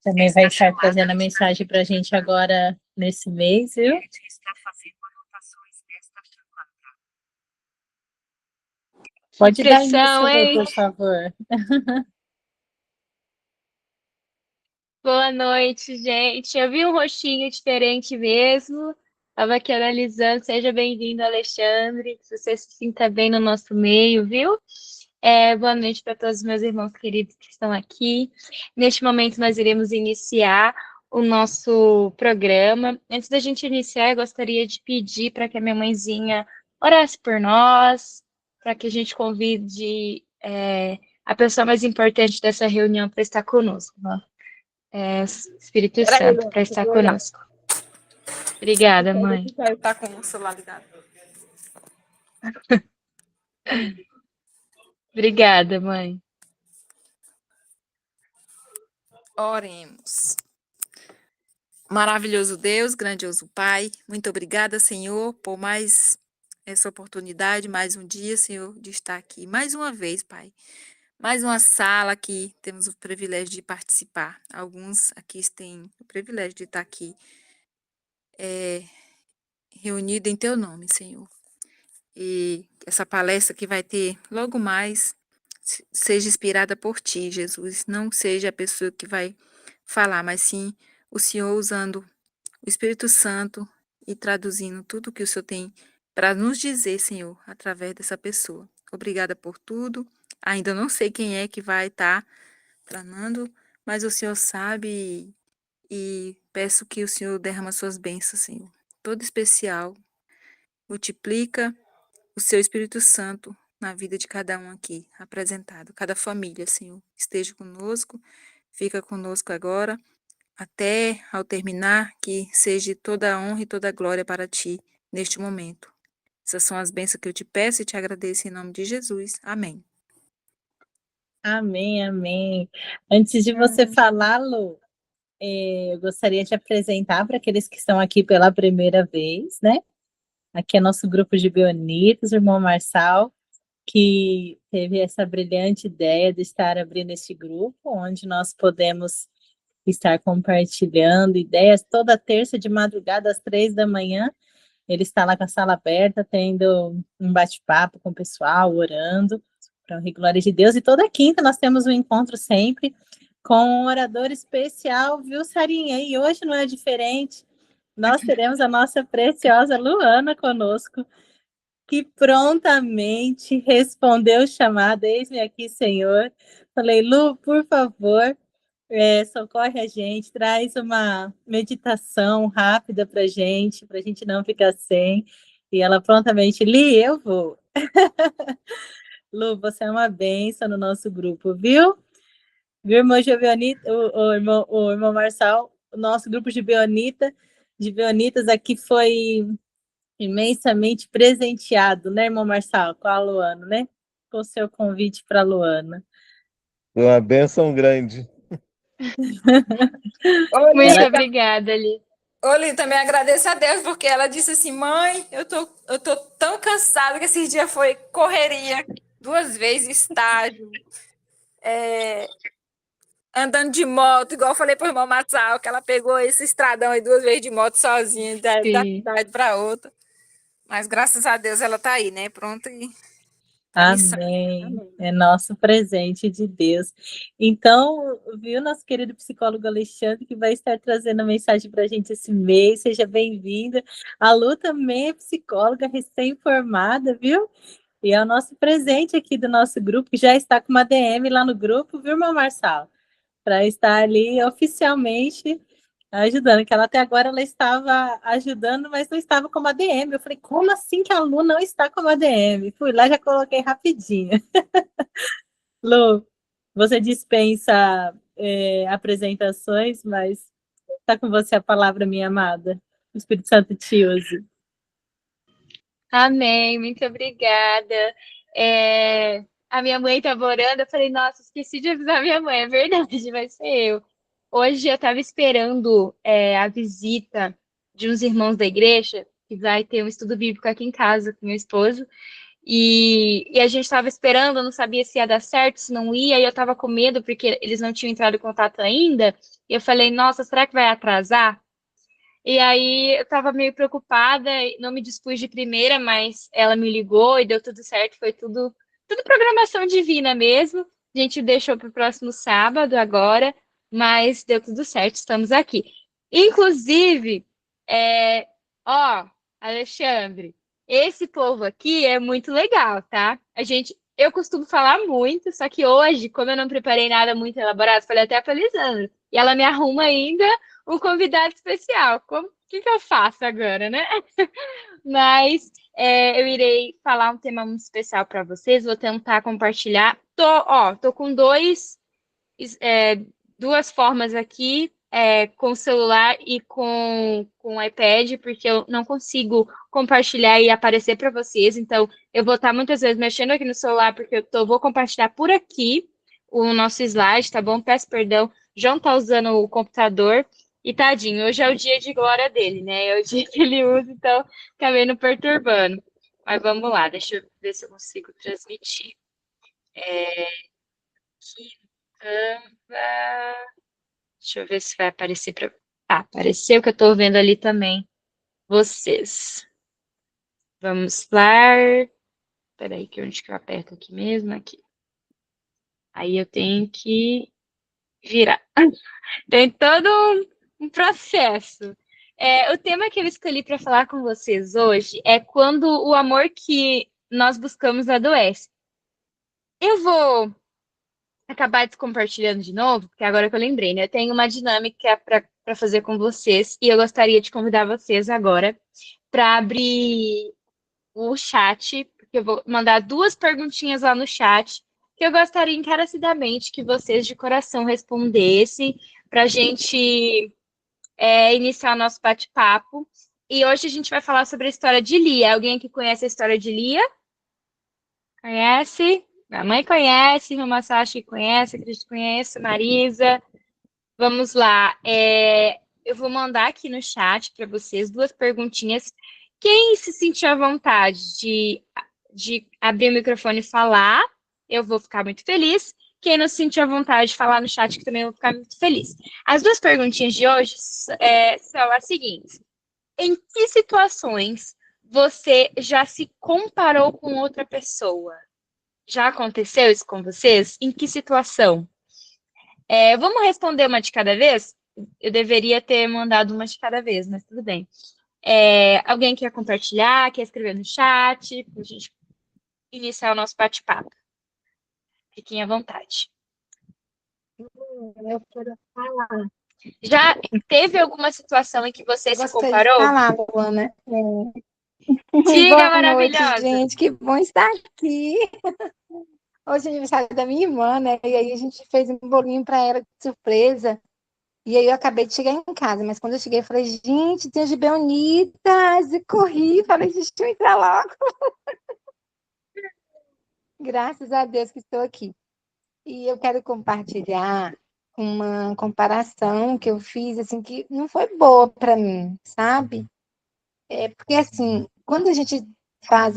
Também vai estar trazendo a mensagem para a gente agora nesse mês, viu? Pode dar início, Lu, por favor. Boa noite, gente. Eu vi um rostinho diferente mesmo. Estava aqui analisando. Seja bem-vindo, Alexandre. Que você se sinta bem no nosso meio, viu? Boa noite para todos os meus irmãos queridos que estão aqui. Neste momento, nós iremos iniciar o nosso programa. Antes da gente iniciar, eu gostaria de pedir para que a minha mãezinha orasse por nós, para que a gente convide a pessoa mais importante dessa reunião para estar conosco. Espírito Santo, para estar conosco. Obrigada, mãe. Está com o celular ligado. Obrigada, mãe. Oremos. Maravilhoso Deus, grandioso Pai, muito obrigada, Senhor, por mais essa oportunidade, mais um dia, Senhor, de estar aqui mais uma vez, Pai. Mais uma sala que temos o privilégio de participar. Alguns aqui têm o privilégio de estar aqui reunido em Teu nome, Senhor. E essa palestra que vai ter logo mais seja inspirada por Ti, Jesus. Não seja a pessoa que vai falar, mas sim o Senhor usando o Espírito Santo e traduzindo tudo que o Senhor tem para nos dizer, Senhor, através dessa pessoa. Obrigada por tudo. Ainda não sei quem é que vai estar planando, mas o Senhor sabe e peço que o Senhor derrama suas bênçãos, Senhor. Todo especial, multiplica o seu Espírito Santo na vida de cada um aqui apresentado, cada família, Senhor. Esteja conosco, fica conosco agora, até ao terminar, que seja toda a honra e toda a glória para Ti neste momento. Essas são as bênçãos que eu te peço e te agradeço em nome de Jesus. Amém. Amém, amém. Antes de você falar, Lu, eu gostaria de apresentar para aqueles que estão aqui pela primeira vez, né? Aqui é nosso grupo de bionitas, o irmão Marçal, que teve essa brilhante ideia de estar abrindo este grupo, onde nós podemos estar compartilhando ideias toda terça de madrugada às 3 da manhã. Ele está lá com a sala aberta, tendo um bate-papo com o pessoal, orando para a glória de Deus. E toda quinta nós temos um encontro sempre com um orador especial, viu, Sarinha? E hoje não é diferente. Nós teremos a nossa preciosa Luana conosco, que prontamente respondeu o chamado. Eis-me aqui, Senhor. Falei, Lu, por favor, socorre a gente, traz uma meditação rápida para a gente não ficar sem. E ela prontamente, Li, eu vou. Lu, você é uma bênção no nosso grupo, viu? Viu, irmão Giovanita, o irmão Marçal, o nosso grupo de bionitas aqui foi imensamente presenteado, né, irmão Marçal, com a Luana, né? Com o seu convite para a Luana. Foi uma bênção grande. Muito obrigada, Li. Li, também agradeço a Deus, porque ela disse assim, mãe, eu tô tão cansada que esses dias foi correria, 2 vezes estágio, andando de moto, igual eu falei pro irmão Matsal, que ela pegou esse estradão aí 2 vezes de moto sozinha, da cidade para outra. Mas graças a Deus ela tá aí, né? Pronta e... Amém. Amém. É nosso presente de Deus. Então, viu, nosso querido psicólogo Alexandre, que vai estar trazendo a mensagem para a gente esse mês. Seja bem-vinda. A Lu também é psicóloga recém-formada, viu? E é o nosso presente aqui do nosso grupo, que já está com uma DM lá no grupo, viu, irmão Marçal? Para estar ali oficialmente ajudando, que ela até agora ela estava ajudando, mas não estava como ADM. Eu falei, como assim que a Lu não está como ADM? Fui lá, já coloquei rapidinho. Lu, você dispensa apresentações, mas está com você a palavra, minha amada. O Espírito Santo te use. Amém, muito obrigada. A minha mãe estava orando, eu falei, nossa, esqueci de avisar minha mãe, é verdade, vai ser eu. Hoje eu estava esperando a visita de uns irmãos da igreja, que vai ter um estudo bíblico aqui em casa com meu esposo, E a gente estava esperando, não sabia se ia dar certo, se não ia, e eu estava com medo porque eles não tinham entrado em contato ainda. E eu falei, nossa, será que vai atrasar? E aí eu estava meio preocupada, não me dispus de primeira, mas ela me ligou e deu tudo certo, foi tudo programação divina mesmo. A gente deixou para o próximo sábado agora, mas deu tudo certo, estamos aqui. Inclusive, ó, Alexandre, esse povo aqui é muito legal, tá? Eu costumo falar muito, só que hoje, como eu não preparei nada muito elaborado, falei até para a Lisandra, e ela me arruma ainda um convidado especial. O que eu faço agora, né? Mas eu irei falar um tema muito especial para vocês, vou tentar compartilhar. Tô com duas formas aqui, com o celular e com o iPad, porque eu não consigo compartilhar e aparecer para vocês. Então, eu vou estar muitas vezes mexendo aqui no celular, porque vou compartilhar por aqui o nosso slide, tá bom? Peço perdão. João tá usando o computador. E tadinho, hoje é o dia de glória dele, né? É o dia que ele usa, então acabei não perturbando. Mas vamos lá, deixa eu ver se eu consigo transmitir. Aqui no Canva. Deixa eu ver se vai aparecer para. Ah, apareceu que eu estou vendo ali também vocês. Vamos lá. Espera aí, que onde que eu aperto aqui mesmo? Aqui. Aí eu tenho que virar. Tem todo um processo. O tema que eu escolhi para falar com vocês hoje é quando o amor que nós buscamos adoece. Eu vou acabar compartilhando de novo, porque agora que eu lembrei, né? Eu tenho uma dinâmica para fazer com vocês e eu gostaria de convidar vocês agora para abrir o chat, porque eu vou mandar duas perguntinhas lá no chat que eu gostaria encarecidamente que vocês de coração respondessem para a gente iniciar o nosso bate-papo. E hoje a gente vai falar sobre a história de Lia. Alguém que conhece a história de Lia? Conhece? Minha mãe conhece, meu Masashi conhece, a Cris conhece, Marisa. Vamos lá. Eu vou mandar aqui no chat para vocês duas perguntinhas. Quem se sentir à vontade de abrir o microfone e falar, eu vou ficar muito feliz. Quem não se sentir à vontade de falar no chat, que também eu vou ficar muito feliz. As duas perguntinhas de hoje são as seguintes. Em que situações você já se comparou com outra pessoa? Já aconteceu isso com vocês? Em que situação? Vamos responder uma de cada vez? Eu deveria ter mandado uma de cada vez, mas tudo bem. Alguém quer compartilhar, quer escrever no chat, para a gente iniciar o nosso bate-papo. Fiquem à vontade. Eu quero falar. Já teve alguma situação em que você se Gostaria comparou? de falar, Luana. Diga, Boa noite, maravilhosa. gente. Que bom estar aqui. Hoje é aniversário da minha irmã, né? E aí a gente fez um bolinho para ela de surpresa. E aí eu acabei de chegar em casa, mas quando eu cheguei, eu falei, gente, tem as Bonitas! E corri, falei, deixa eu entrar logo. Graças a Deus que estou aqui. E eu quero compartilhar uma comparação que eu fiz, assim, que não foi boa para mim, sabe? Porque, assim, quando a gente faz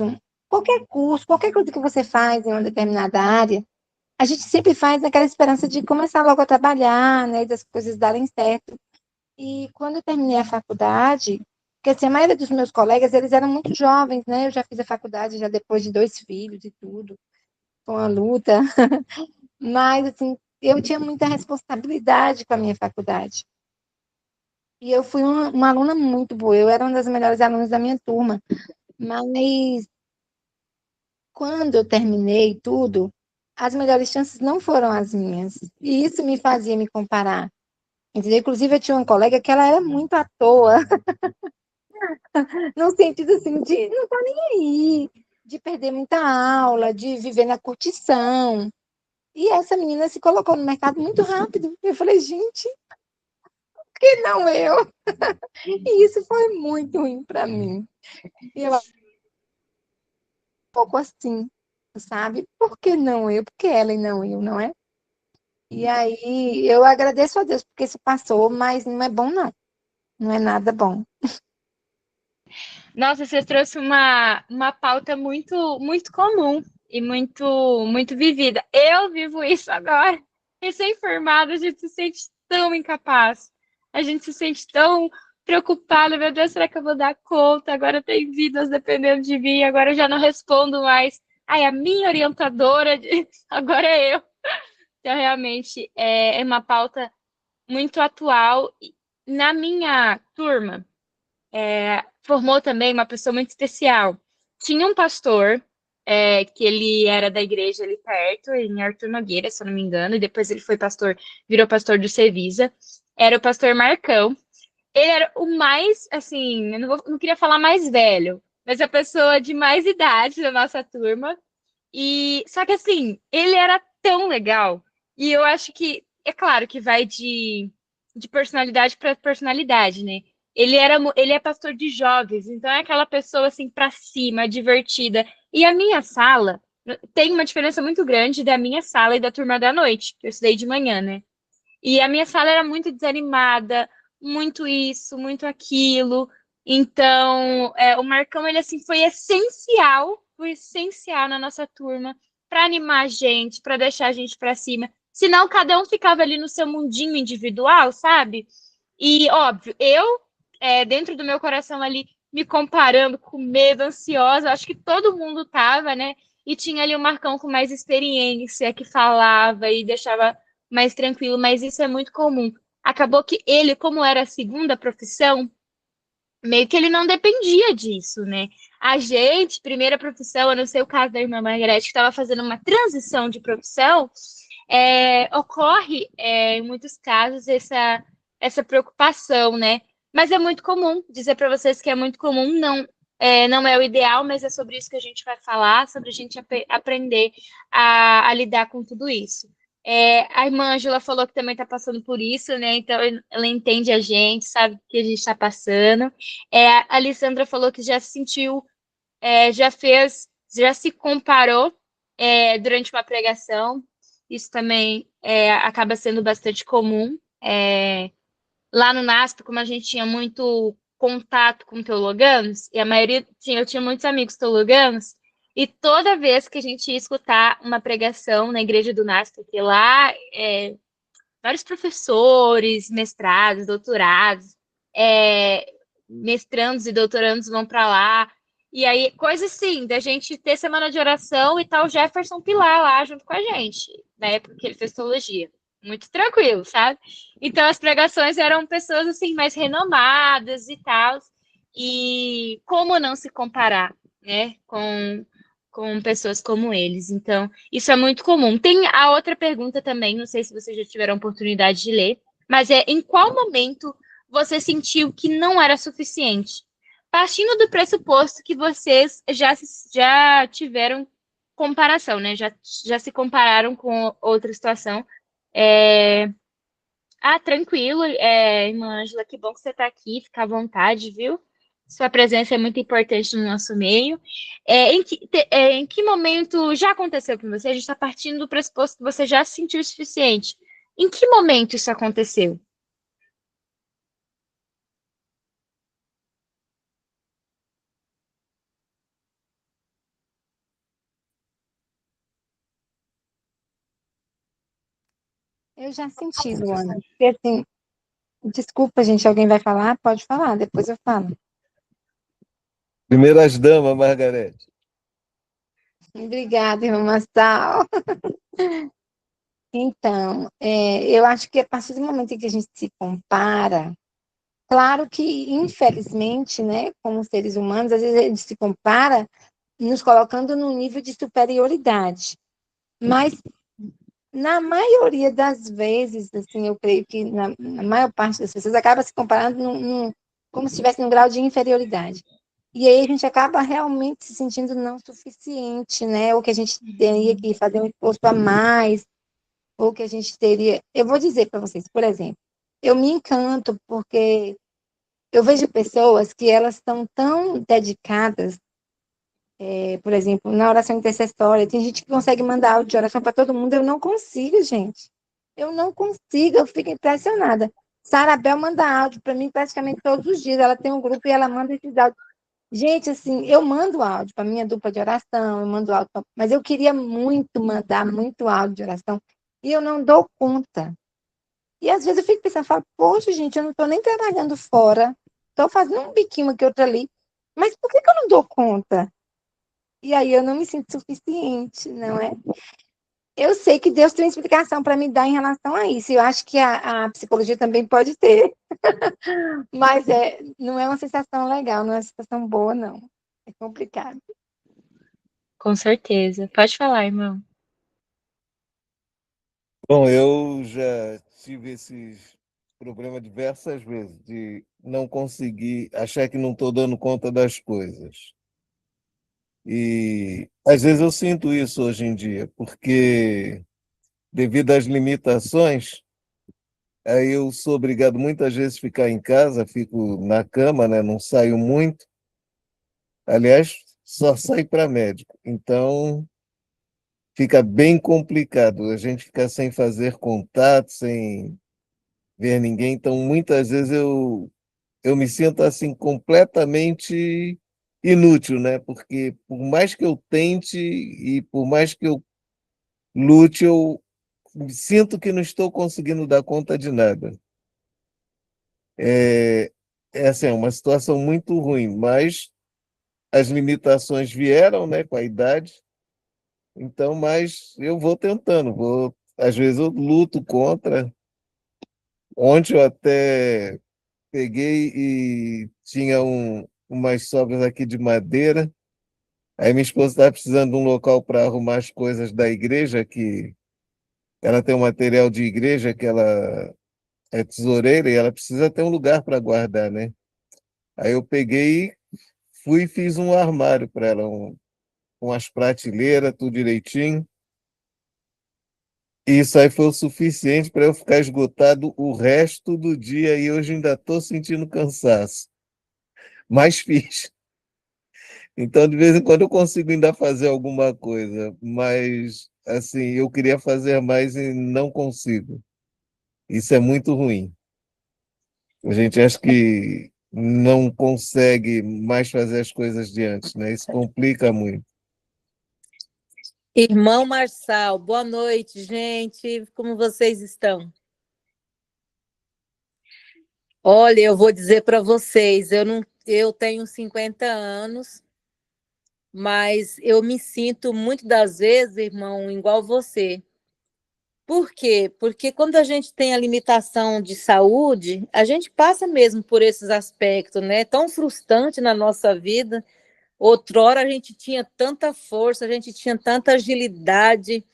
qualquer curso, qualquer coisa que você faz em uma determinada área, a gente sempre faz aquela esperança de começar logo a trabalhar, né, e das coisas darem certo. E quando eu terminei a faculdade, porque assim, a maioria dos meus colegas, eles eram muito jovens, né? Eu já fiz a faculdade já depois de 2 filhos e tudo, com a luta. Mas, assim, eu tinha muita responsabilidade com a minha faculdade. E eu fui uma aluna muito boa, eu era uma das melhores alunas da minha turma. Mas quando eu terminei tudo, as melhores chances não foram as minhas. E isso me fazia me comparar. Entendeu? Inclusive, eu tinha uma colega que ela era muito à toa, no sentido assim, de não estar nem aí, de perder muita aula, de viver na curtição. E essa menina se colocou no mercado muito rápido. Eu falei, gente, por que não eu? E isso foi muito ruim para mim. E eu pouco assim, sabe? Por que não eu? Por que ela e não eu, não é? E aí eu agradeço a Deus porque isso passou, mas não é bom, não. Não é nada bom. Nossa, você trouxe uma pauta muito, muito comum e muito, muito vivida. Eu vivo isso agora. Recém-formada, a gente se sente tão incapaz. A gente se sente tão preocupada. Meu Deus, será que eu vou dar conta? Agora tem vidas dependendo de mim. Agora eu já não respondo mais. Ai, a minha orientadora, agora é eu. Então, realmente, é uma pauta muito atual. Na minha turma, formou também uma pessoa muito especial. Tinha um pastor, que ele era da igreja ali perto, em Arthur Nogueira, se eu não me engano, e depois ele foi pastor, virou pastor do Cevisa. Era o pastor Marcão. Ele era o mais, assim, eu não queria falar mais velho, mas a pessoa de mais idade da nossa turma. E só que assim, ele era tão legal. E eu acho que, é claro que vai de personalidade para personalidade, né? Ele é pastor de jovens, então é aquela pessoa assim para cima, divertida. E a minha sala tem uma diferença muito grande da minha sala e da turma da noite, que eu estudei de manhã, né? E a minha sala era muito desanimada, muito isso, muito aquilo. Então, o Marcão, ele assim, foi essencial na nossa turma para animar a gente, para deixar a gente para cima. Senão, cada um ficava ali no seu mundinho individual, sabe? E, óbvio, dentro do meu coração ali, me comparando com medo, ansiosa, acho que todo mundo tava, né? E tinha ali o Marcão com mais experiência, que falava e deixava mais tranquilo, mas isso é muito comum. Acabou que ele, como era a segunda profissão, meio que ele não dependia disso, né? A gente, primeira profissão, eu não sei o caso da irmã Margarete, que estava fazendo uma transição de profissão, ocorre, em muitos casos, essa preocupação, né? Mas é muito comum, dizer para vocês que é muito comum, não é o ideal, mas é sobre isso que a gente vai falar, sobre a gente aprender a lidar com tudo isso. A irmã Ângela falou que também está passando por isso, né? Então ela entende a gente, sabe o que a gente está passando. A Alessandra falou que já se sentiu, já se comparou, durante uma pregação. Isso também acaba sendo bastante comum. Lá no NASP, como a gente tinha muito contato com teologanos, e a maioria, eu tinha muitos amigos teologanos, e toda vez que a gente ia escutar uma pregação na igreja do NASP, porque lá vários professores, mestrados, doutorados, mestrandos e doutorandos vão para lá. E aí, coisa assim, da gente ter semana de oração e tal, Jefferson Pilar lá junto com a gente, na época que ele fez teologia. Muito tranquilo, sabe? Então, as pregações eram pessoas, assim, mais renomadas e tal. E como não se comparar, né, com pessoas como eles? Então, isso é muito comum. Tem a outra pergunta também, não sei se vocês já tiveram a oportunidade de ler, mas em qual momento você sentiu que não era suficiente? Partindo do pressuposto que vocês já tiveram comparação, né? Já se compararam com outra situação. Tranquilo, irmã Ângela, que bom que você está aqui, fica à vontade, viu? Sua presença é muito importante no nosso meio. Em que momento já aconteceu com você? A gente está partindo do pressuposto que você já se sentiu o suficiente. Em que momento isso aconteceu? Eu já senti, Luana. Porque, assim, desculpa, gente, alguém vai falar? Pode falar, depois eu falo. Primeiras damas, Margarete. Obrigada, irmã Massal. Então, eu acho que a partir do momento em que a gente se compara, claro que, infelizmente, né, como seres humanos, às vezes a gente se compara nos colocando num nível de superioridade. Mas, na maioria das vezes, assim, eu creio que na maior parte das pessoas acaba se comparando como se estivesse num grau de inferioridade. E aí a gente acaba realmente se sentindo não suficiente, né? Ou que a gente teria que fazer um esforço a mais, ou que a gente teria. Eu vou dizer para vocês, por exemplo, eu me encanto porque eu vejo pessoas que elas estão tão dedicadas, por exemplo, na oração intercessória, tem gente que consegue mandar áudio de oração para todo mundo, eu não consigo, gente. Eu não consigo, eu fico impressionada. Sara Bel manda áudio para mim praticamente todos os dias, ela tem um grupo e ela manda esses áudios Gente, assim, eu mando áudio para minha dupla de oração, eu mando áudio, mas eu queria muito mandar muito áudio de oração e eu não dou conta. E às vezes eu fico pensando, falo, poxa, gente, eu não estou nem trabalhando fora, estou fazendo um biquinho aqui, outro ali, mas por que que eu não dou conta? E aí eu não me sinto suficiente, não é? Eu sei que Deus tem uma explicação para me dar em relação a isso. Eu acho que a psicologia também pode ter, mas não é uma sensação legal, não é uma sensação boa, não. É complicado. Com certeza. Pode falar, irmão. Bom, eu já tive esses problemas diversas vezes de não conseguir, achar que não estou dando conta das coisas. E às vezes eu sinto isso hoje em dia, porque devido às limitações, aí eu sou obrigado muitas vezes a ficar em casa, fico na cama, né? Não saio muito. Aliás, só saio para médico. Então, fica bem complicado. A gente fica sem fazer contato, sem ver ninguém. Então, muitas vezes eu me sinto assim completamente inútil, né? Porque por mais que eu tente e por mais que eu lute, eu sinto que não estou conseguindo dar conta de nada. É, é assim, é uma situação muito ruim, mas as limitações vieram, né, com a idade. Então, mas eu vou tentando, às vezes eu luto contra. Ontem eu até peguei e tinha umas sobras aqui de madeira. Aí minha esposa estava precisando de um local para arrumar as coisas da igreja, que ela tem um material de igreja que ela é tesoureira e ela precisa ter um lugar para guardar, né? Aí eu peguei, fui e fiz um armário para ela, com as prateleiras, tudo direitinho. E isso aí foi o suficiente para eu ficar esgotado o resto do dia e hoje ainda estou sentindo cansaço. Mas fiz. Então, de vez em quando eu consigo ainda fazer alguma coisa, mas assim, eu queria fazer mais e não consigo. Isso é muito ruim. A gente acha que não consegue mais fazer as coisas de antes, né? Isso complica muito. Irmão Marçal, boa noite, gente. Como vocês estão? Olha, eu vou dizer para vocês, eu tenho 50 anos, mas eu me sinto muito das vezes, irmão, igual você. Por quê? Porque quando a gente tem a limitação de saúde, a gente passa mesmo por esses aspectos, né? Tão frustrante na nossa vida. Outrora a gente tinha tanta força, a gente tinha tanta agilidade,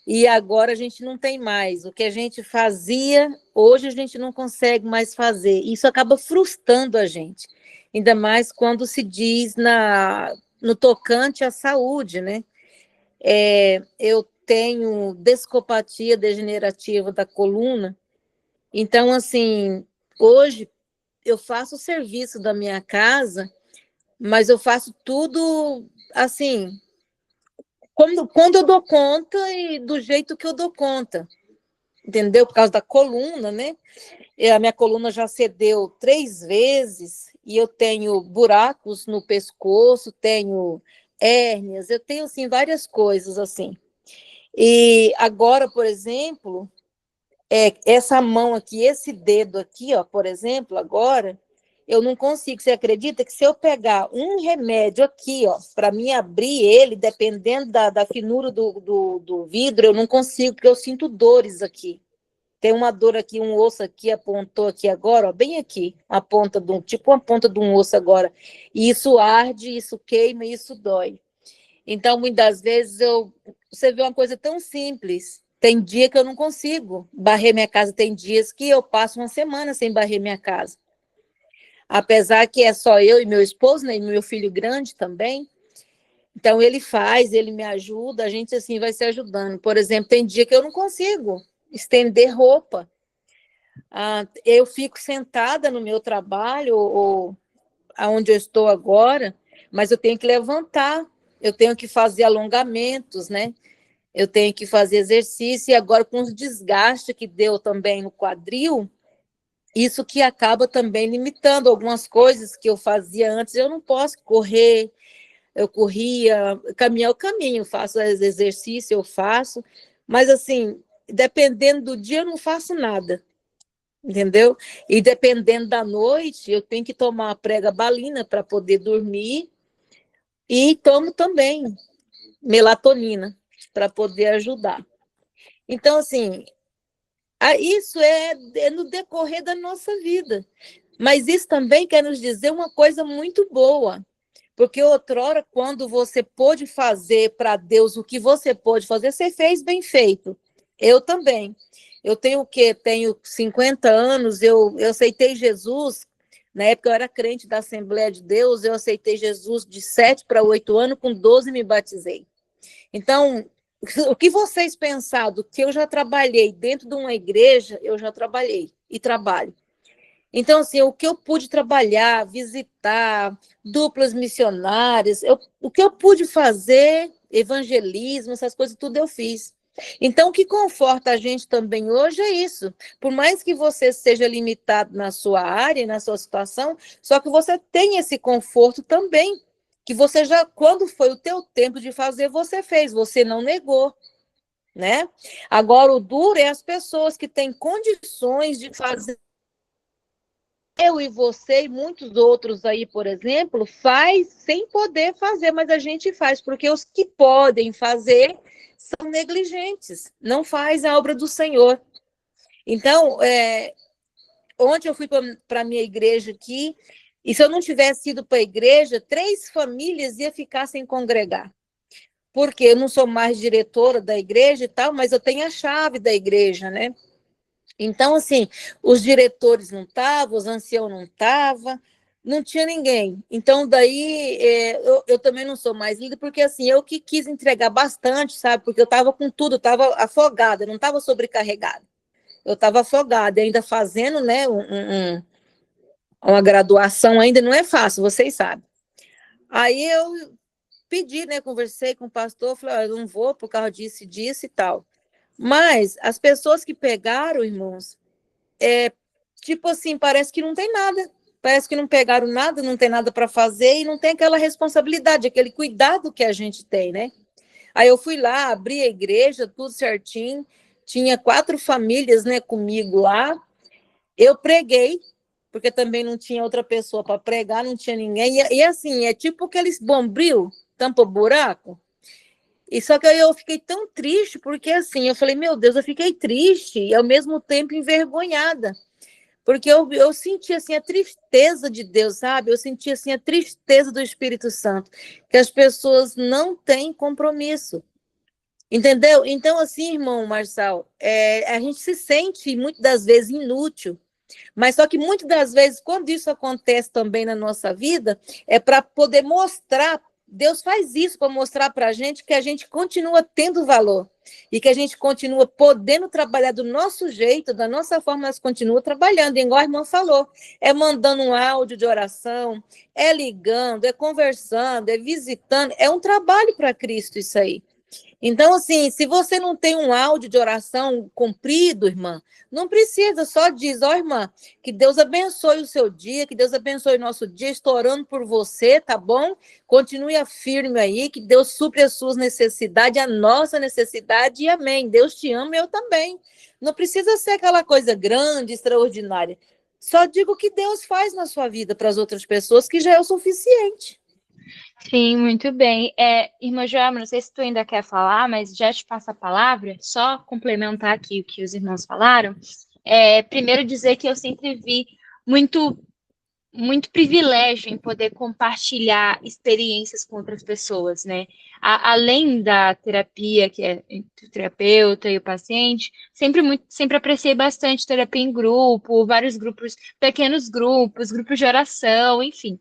e agora a gente não tem mais. O que a gente fazia, hoje a gente não consegue mais fazer. Isso acaba frustrando a gente, ainda mais quando se diz no tocante à saúde, né? Eu tenho descopatia degenerativa da coluna, então, assim, hoje eu faço o serviço da minha casa, mas eu faço tudo assim, quando eu dou conta e do jeito que eu dou conta, entendeu? Por causa da coluna, né? A minha coluna já cedeu 3 vezes e eu tenho buracos no pescoço, tenho hérnias, eu tenho, assim, várias coisas, assim. E agora, por exemplo, essa mão aqui, esse dedo aqui, ó, por exemplo, agora, eu não consigo. Você acredita que se eu pegar um remédio aqui, ó, para mim abrir ele, dependendo da finura do vidro, eu não consigo, porque eu sinto dores aqui. Tem uma dor aqui, um osso aqui, apontou aqui agora, ó, bem aqui, a ponta tipo uma ponta de um osso agora. E isso arde, isso queima, isso dói. Então, muitas vezes, você vê uma coisa tão simples. Tem dia que eu não consigo varrer minha casa, tem dias que eu passo uma semana sem varrer minha casa. Apesar que é só eu e meu esposo, né, e meu filho grande também. Então, ele faz, ele me ajuda, a gente, assim, vai se ajudando. Por exemplo, tem dia que eu não consigo estender roupa. Eu fico sentada no meu trabalho, ou aonde eu estou agora, mas eu tenho que levantar, eu tenho que fazer alongamentos, né? Eu tenho que fazer exercício, e agora com os desgastes que deu também no quadril, isso que acaba também limitando algumas coisas que eu fazia antes. Eu não posso correr, eu corria, caminhar eu caminho, faço exercício, eu faço, mas assim, dependendo do dia eu não faço nada, entendeu? E dependendo da noite, eu tenho que tomar uma pregabalina para poder dormir e tomo também melatonina para poder ajudar. Então, assim, isso é no decorrer da nossa vida. Mas isso também quer nos dizer uma coisa muito boa, porque outrora, quando você pôde fazer para Deus o que você pôde fazer, você fez bem feito. Eu também. Eu tenho o quê? Tenho 50 anos, eu aceitei Jesus, na época eu era crente da Assembleia de Deus, eu aceitei Jesus de 7 para 8 anos, com 12 me batizei. Então, o que vocês pensaram do que eu já trabalhei dentro de uma igreja, eu já trabalhei e trabalho. Então, assim, o que eu pude trabalhar, visitar, duplas missionárias, o que eu pude fazer, evangelismo, essas coisas, tudo eu fiz. Então, o que conforta a gente também hoje é isso. Por mais que você seja limitado na sua área, na sua situação, só que você tem esse conforto também, que você já, quando foi o teu tempo de fazer, você fez, você não negou, né? Agora, o duro é as pessoas que têm condições de fazer. Eu e você e muitos outros aí, por exemplo, faz sem poder fazer, mas a gente faz, porque os que podem fazer são negligentes, não faz a obra do Senhor. Então, ontem eu fui para a minha igreja aqui, e se eu não tivesse ido para a igreja, 3 famílias iam ficar sem congregar. Porque eu não sou mais diretora da igreja e tal, mas eu tenho a chave da igreja, né? Então, assim, os diretores não estavam, os anciãos não estavam, não tinha ninguém. Então, daí, eu também não sou mais líder, porque, assim, eu que quis entregar bastante, sabe? Porque eu estava com tudo, eu estava afogada, não estava sobrecarregada. Eu estava afogada, ainda fazendo, né, uma graduação ainda não é fácil, vocês sabem. Aí eu pedi, né, conversei com o pastor, falei, eu não vou por causa disso e tal. Mas as pessoas que pegaram, irmãos, tipo assim, parece que não tem nada. Parece que não pegaram nada, não tem nada para fazer e não tem aquela responsabilidade, aquele cuidado que a gente tem, né? Aí eu fui lá, abri a igreja, tudo certinho. Tinha 4 famílias, né, comigo lá. Eu preguei, porque também não tinha outra pessoa para pregar, não tinha ninguém. E assim, é tipo aqueles bombril, tampa buraco. E só que aí eu fiquei tão triste, porque assim, eu falei, meu Deus, eu fiquei triste e ao mesmo tempo envergonhada. Porque eu senti assim a tristeza de Deus, sabe? Eu senti assim a tristeza do Espírito Santo, que as pessoas não têm compromisso. Entendeu? Então, assim, irmão Marçal, a gente se sente muitas das vezes inútil, mas só que muitas das vezes, quando isso acontece também na nossa vida, é para poder mostrar, Deus faz isso para mostrar para a gente que a gente continua tendo valor e que a gente continua podendo trabalhar do nosso jeito, da nossa forma, nós continuamos trabalhando, igual a irmã falou, é mandando um áudio de oração, é ligando, é conversando, é visitando, é um trabalho para Cristo isso aí. Então, assim, se você não tem um áudio de oração comprido, irmã, não precisa, só diz, irmã, que Deus abençoe o seu dia, que Deus abençoe o nosso dia, estou orando por você, tá bom? Continue firme aí, que Deus supre as suas necessidades, a nossa necessidade, e amém. Deus te ama, eu também. Não precisa ser aquela coisa grande, extraordinária. Só diga o que Deus faz na sua vida para as outras pessoas, que já é o suficiente. Sim, muito bem. Irmã Joelma, não sei se tu ainda quer falar, mas já te passo a palavra, só complementar aqui o que os irmãos falaram. Primeiro dizer que eu sempre vi muito, muito privilégio em poder compartilhar experiências com outras pessoas, né? Além da terapia, que é entre o terapeuta e o paciente, sempre apreciei bastante terapia em grupo, vários grupos, pequenos grupos, grupos de oração, enfim.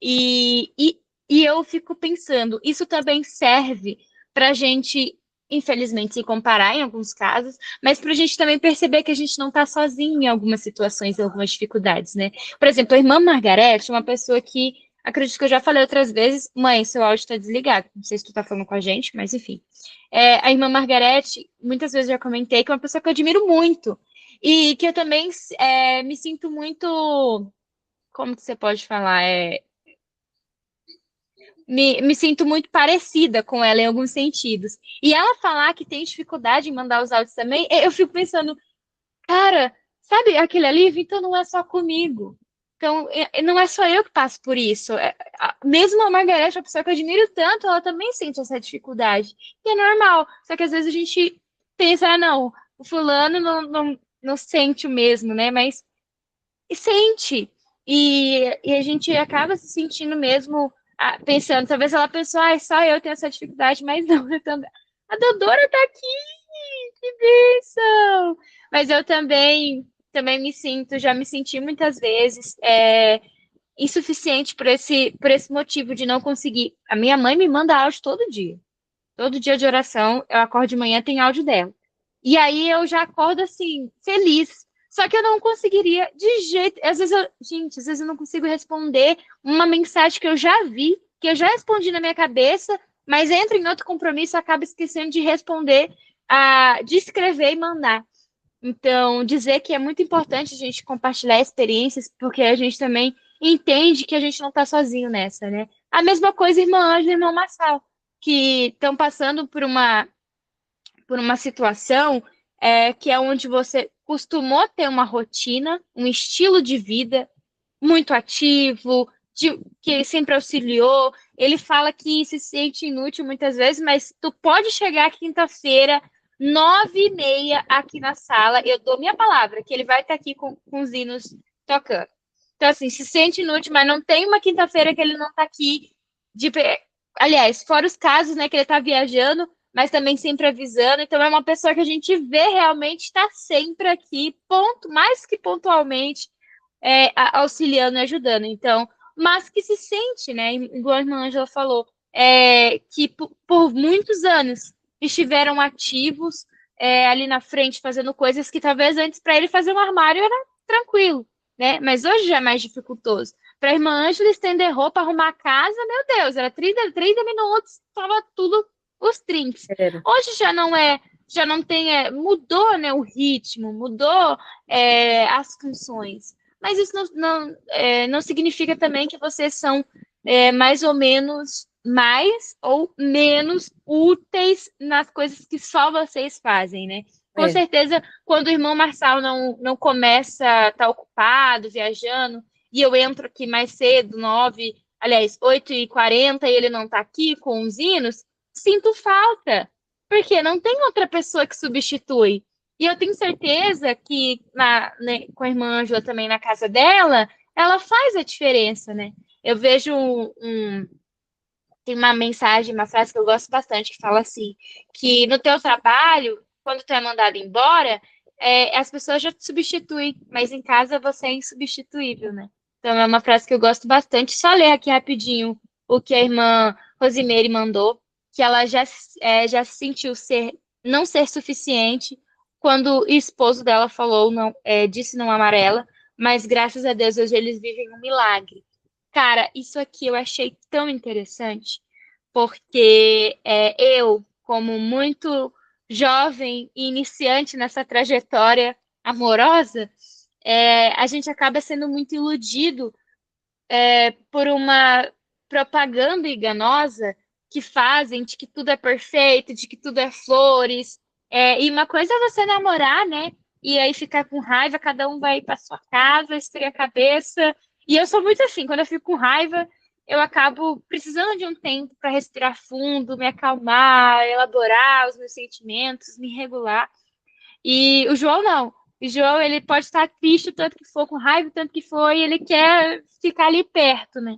E eu fico pensando, isso também serve para a gente, infelizmente, se comparar em alguns casos, mas para a gente também perceber que a gente não está sozinho em algumas situações, em algumas dificuldades, né? Por exemplo, a irmã Margarete é uma pessoa que, acredito que eu já falei outras vezes, mãe, seu áudio está desligado, não sei se tu está falando com a gente, mas enfim. A irmã Margarete, muitas vezes eu já comentei que é uma pessoa que eu admiro muito, E que eu também me sinto muito, como que você pode falar? Me sinto muito parecida com ela em alguns sentidos. E ela falar que tem dificuldade em mandar os áudios também, eu fico pensando, cara, sabe aquele alívio? Então não é só comigo. Então, não é só eu que passo por isso. Mesmo a Margareth, a pessoa que eu admiro tanto, ela também sente essa dificuldade. E é normal. Só que às vezes a gente pensa, não, o fulano não sente o mesmo, né? Mas sente. E a gente acaba se sentindo mesmo, pensando, talvez ela pensou, só eu tenho essa dificuldade, mas não, eu também. A Dodora tá aqui, que bênção! Mas eu também já me senti muitas vezes insuficiente por esse motivo de não conseguir. A minha mãe me manda áudio todo dia. Todo dia de oração, eu acordo de manhã, tem áudio dela. E aí eu já acordo assim, feliz. Só que eu não conseguiria de jeito. Às vezes eu não consigo responder uma mensagem que eu já vi, que eu já respondi na minha cabeça, mas entra em outro compromisso e acaba esquecendo de responder, de escrever e mandar. Então, dizer que é muito importante a gente compartilhar experiências, porque a gente também entende que a gente não está sozinho nessa, né? A mesma coisa, irmã Ângela e irmão Marçal, que estão passando por uma situação que é onde você costumou ter uma rotina, um estilo de vida muito ativo, que sempre auxiliou. Ele fala que se sente inútil muitas vezes, mas tu pode chegar quinta-feira, 9h30 aqui na sala, eu dou minha palavra, que ele vai estar aqui com os hinos tocando. Então, assim, se sente inútil, mas não tem uma quinta-feira que ele não está aqui. Aliás, fora os casos, né, que ele está viajando, mas também sempre avisando. Então, é uma pessoa que a gente vê realmente estar sempre aqui, mais que pontualmente, auxiliando e ajudando. Então, mas que se sente, né, igual a irmã Ângela falou, que por muitos anos estiveram ativos ali na frente, fazendo coisas que talvez antes para ele fazer um armário era tranquilo, né? Mas hoje já é mais dificultoso. Para a irmã Ângela estender roupa, arrumar a casa, meu Deus, era 30 minutos, estava tudo os trinques. Hoje já não tem, mudou, né, o ritmo, mudou as funções. Mas isso não significa também que vocês são mais ou menos mais ou menos úteis nas coisas que só vocês fazem, né? Com certeza, quando o irmão Marçal não começa, tá ocupado, viajando, e eu entro aqui mais cedo, 8h40, e ele não tá aqui com os hinos, sinto falta, porque não tem outra pessoa que substitui. E eu tenho certeza que com a irmã Ângela também na casa dela, ela faz a diferença, né? Eu vejo tem uma mensagem, uma frase que eu gosto bastante, que fala assim, que no teu trabalho, quando tu é mandado embora, as pessoas já te substituem, mas em casa você é insubstituível, né? Então é uma frase que eu gosto bastante. Só ler aqui rapidinho o que a irmã Rosimeire mandou, que ela já sentiu não ser suficiente quando o esposo dela falou, disse não amarela, mas graças a Deus hoje eles vivem um milagre. Cara, isso aqui eu achei tão interessante, porque eu, como muito jovem e iniciante nessa trajetória amorosa, a gente acaba sendo muito iludido por uma propaganda enganosa que fazem de que tudo é perfeito, de que tudo é flores. E uma coisa é você namorar, né? E aí ficar com raiva, cada um vai para sua casa, esfria a cabeça. E eu sou muito assim, quando eu fico com raiva, eu acabo precisando de um tempo para respirar fundo, me acalmar, elaborar os meus sentimentos, me regular. E o João não. O João, ele pode estar triste o tanto que for, com raiva o tanto que for, e ele quer ficar ali perto, né?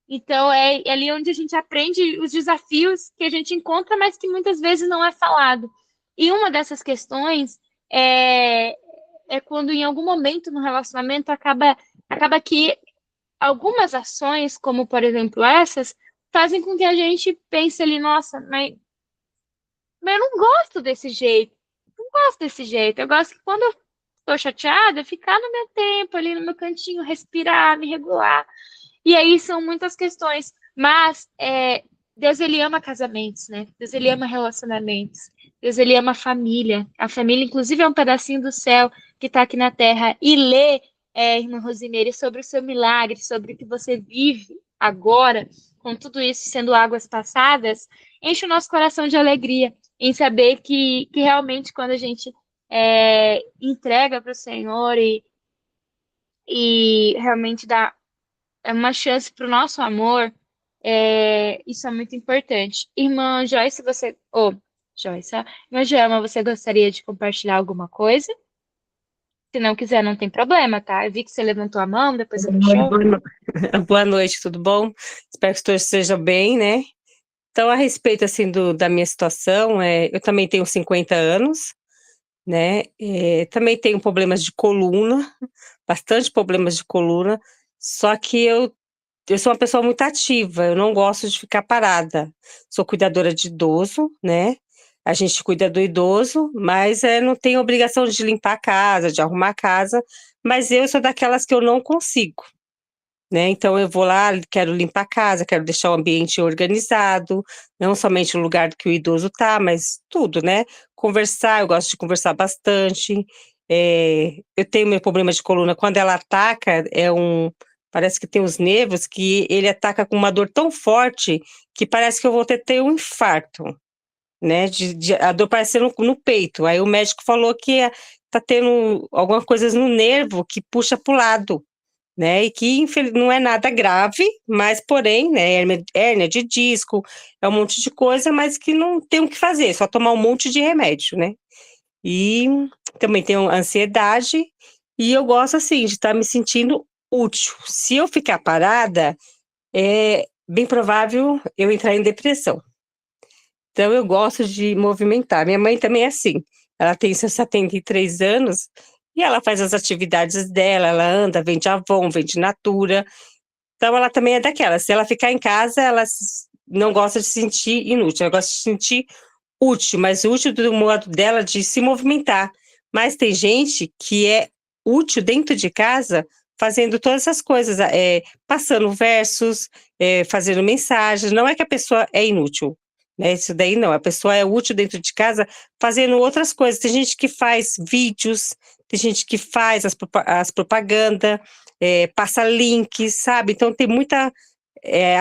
Então, é ali onde a gente aprende os desafios que a gente encontra, mas que muitas vezes não é falado. E uma dessas questões é quando, em algum momento no relacionamento, acaba que algumas ações, como, por exemplo, essas, fazem com que a gente pense ali, nossa, mas eu não gosto desse jeito. Não gosto desse jeito. Eu gosto que quando eu estou chateada, ficar no meu tempo, ali no meu cantinho, respirar, me regular. E aí são muitas questões. Mas Deus, ele ama casamentos, né? Deus, ele ama relacionamentos. Deus, ele ama a família. A família, inclusive, é um pedacinho do céu. que está aqui na Terra e ler, irmã Rosimeire, sobre o seu milagre, sobre o que você vive agora, com tudo isso sendo águas passadas, enche o nosso coração de alegria em saber que realmente quando a gente entrega para o Senhor e realmente dá uma chance para o nosso amor, isso é muito importante. Irmã Joyce, Joyce, irmã Joelma, você gostaria de compartilhar alguma coisa? Se não quiser, não tem problema, tá? Eu vi que você levantou a mão, depois você fechou. Boa noite, tudo bom? Espero que todos estejam bem, né? Então, a respeito, assim, da minha situação, eu também tenho 50 anos, né? Também tenho problemas de coluna, bastante problemas de coluna, só que eu sou uma pessoa muito ativa, eu não gosto de ficar parada. Sou cuidadora de idoso, né? A gente cuida do idoso, mas não tem obrigação de limpar a casa, de arrumar a casa, mas eu sou daquelas que eu não consigo, né? Então eu vou lá, quero limpar a casa, quero deixar o ambiente organizado, não somente o lugar que o idoso tá, mas tudo, né? Conversar, eu gosto de conversar bastante. Eu tenho meu problema de coluna, quando ela ataca, parece que tem os nervos que ele ataca com uma dor tão forte que parece que eu vou ter um infarto, né? A dor parece ser no peito. Aí o médico falou que tá tendo algumas coisas no nervo que puxa pro lado, né? E que não é nada grave, mas porém, né? Hérnia de disco, é um monte de coisa, mas que não tem o que fazer, só tomar um monte de remédio, né? E também tenho ansiedade e eu gosto assim de estar me sentindo útil. Se eu ficar parada, é bem provável eu entrar em depressão. Então eu gosto de movimentar. Minha mãe também é assim. Ela tem seus 73 anos e ela faz as atividades dela, ela anda, vende Avon, vende Natura. Então ela também é daquela. Se ela ficar em casa, ela não gosta de se sentir inútil, ela gosta de se sentir útil, mas útil do modo dela de se movimentar. Mas tem gente que é útil dentro de casa fazendo todas essas coisas, passando versos, fazendo mensagens. Não é que a pessoa é inútil, né? Isso daí não, a pessoa é útil dentro de casa fazendo outras coisas. Tem gente que faz vídeos, tem gente que faz as propagandas, passa links, sabe? Então tem muita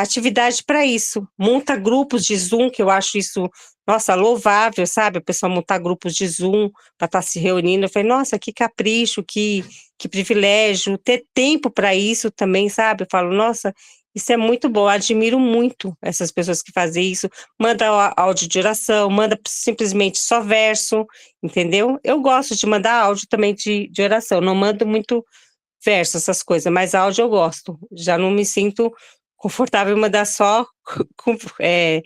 atividade para isso. Monta grupos de Zoom, que eu acho isso, nossa, louvável, sabe? A pessoa montar grupos de Zoom para estar se reunindo. Eu falei, nossa, que capricho, que privilégio, ter tempo para isso também, sabe? Eu falo, nossa, isso é muito bom, eu admiro muito essas pessoas que fazem isso, manda áudio de oração, manda simplesmente só verso, entendeu? Eu gosto de mandar áudio também de oração, não mando muito verso, essas coisas, mas áudio eu gosto, já não me sinto confortável em mandar só, como é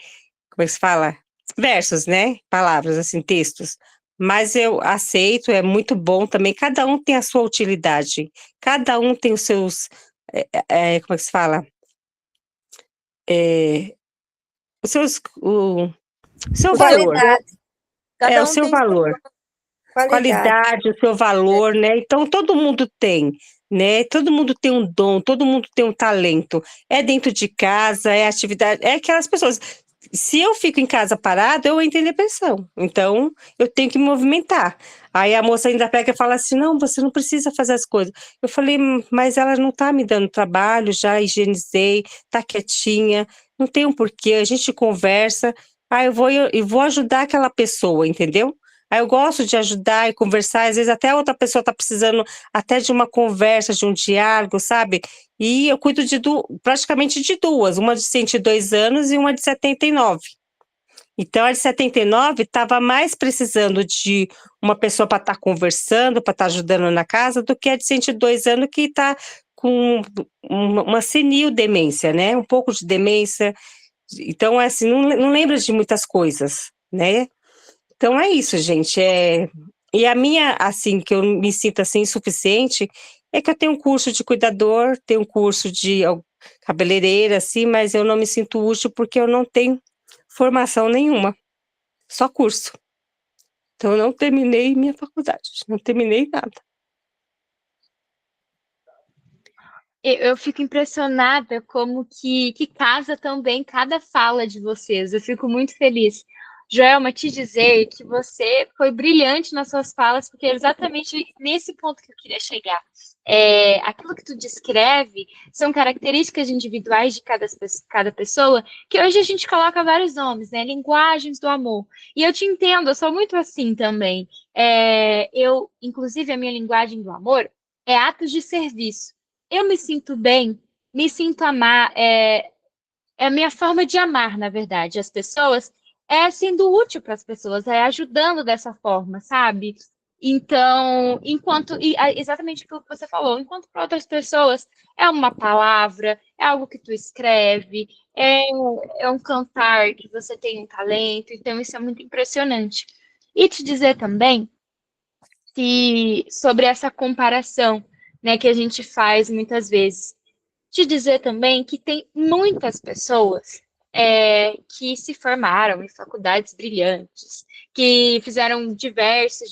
que se fala? Versos, né? Palavras, assim, textos. Mas eu aceito, é muito bom também. Cada um tem a sua utilidade. Cada um tem os seus, como é que se fala? Os seus, o seu valor. Qualidade. Cada O um seu tem sua valor. Qualidade, o seu valor, né? Então todo mundo tem, né? Todo mundo tem um dom, todo mundo tem um talento. É dentro de casa, é atividade, é aquelas pessoas. Se eu fico em casa parada, eu entro em depressão. Então, eu tenho que me movimentar. Aí a moça ainda pega e fala assim: não, você não precisa fazer as coisas. Eu falei, mas ela não tá me dando trabalho, já higienizei, tá quietinha, não tem um porquê, a gente conversa. Aí eu vou ajudar aquela pessoa, entendeu? Aí eu gosto de ajudar e conversar, às vezes até a outra pessoa está precisando até de uma conversa, de um diálogo, sabe? E eu cuido praticamente de duas, uma de 102 anos e uma de 79. Então, a de 79 estava mais precisando de uma pessoa para estar conversando, para estar ajudando na casa, do que a de 102 anos que está com uma senil demência, né? Um pouco de demência. Então, assim, não lembra de muitas coisas, né? Então é isso, gente. E a minha, assim, que eu me sinto assim insuficiente, é que eu tenho um curso de cuidador, tenho um curso de cabeleireira, assim, mas eu não me sinto útil porque eu não tenho formação nenhuma, só curso. Então eu não terminei minha faculdade, não terminei nada. Eu fico impressionada como que casa tão bem cada fala de vocês. Eu fico muito feliz. Joelma, te dizer que você foi brilhante nas suas falas, porque é exatamente nesse ponto que eu queria chegar. Aquilo que tu descreve são características individuais de cada pessoa, que hoje a gente coloca vários nomes, né? Linguagens do amor. E eu te entendo, eu sou muito assim também. Inclusive, a minha linguagem do amor é atos de serviço. Eu me sinto bem, me sinto amar, é a minha forma de amar, na verdade, as pessoas, sendo útil para as pessoas, ajudando dessa forma, sabe? Então, exatamente aquilo que você falou, enquanto para outras pessoas é uma palavra, é algo que tu escreve, é um cantar que você tem um talento, então isso é muito impressionante. E te dizer também sobre essa comparação, né, que a gente faz muitas vezes. Te dizer também que tem muitas pessoas que se formaram em faculdades brilhantes, que fizeram diversos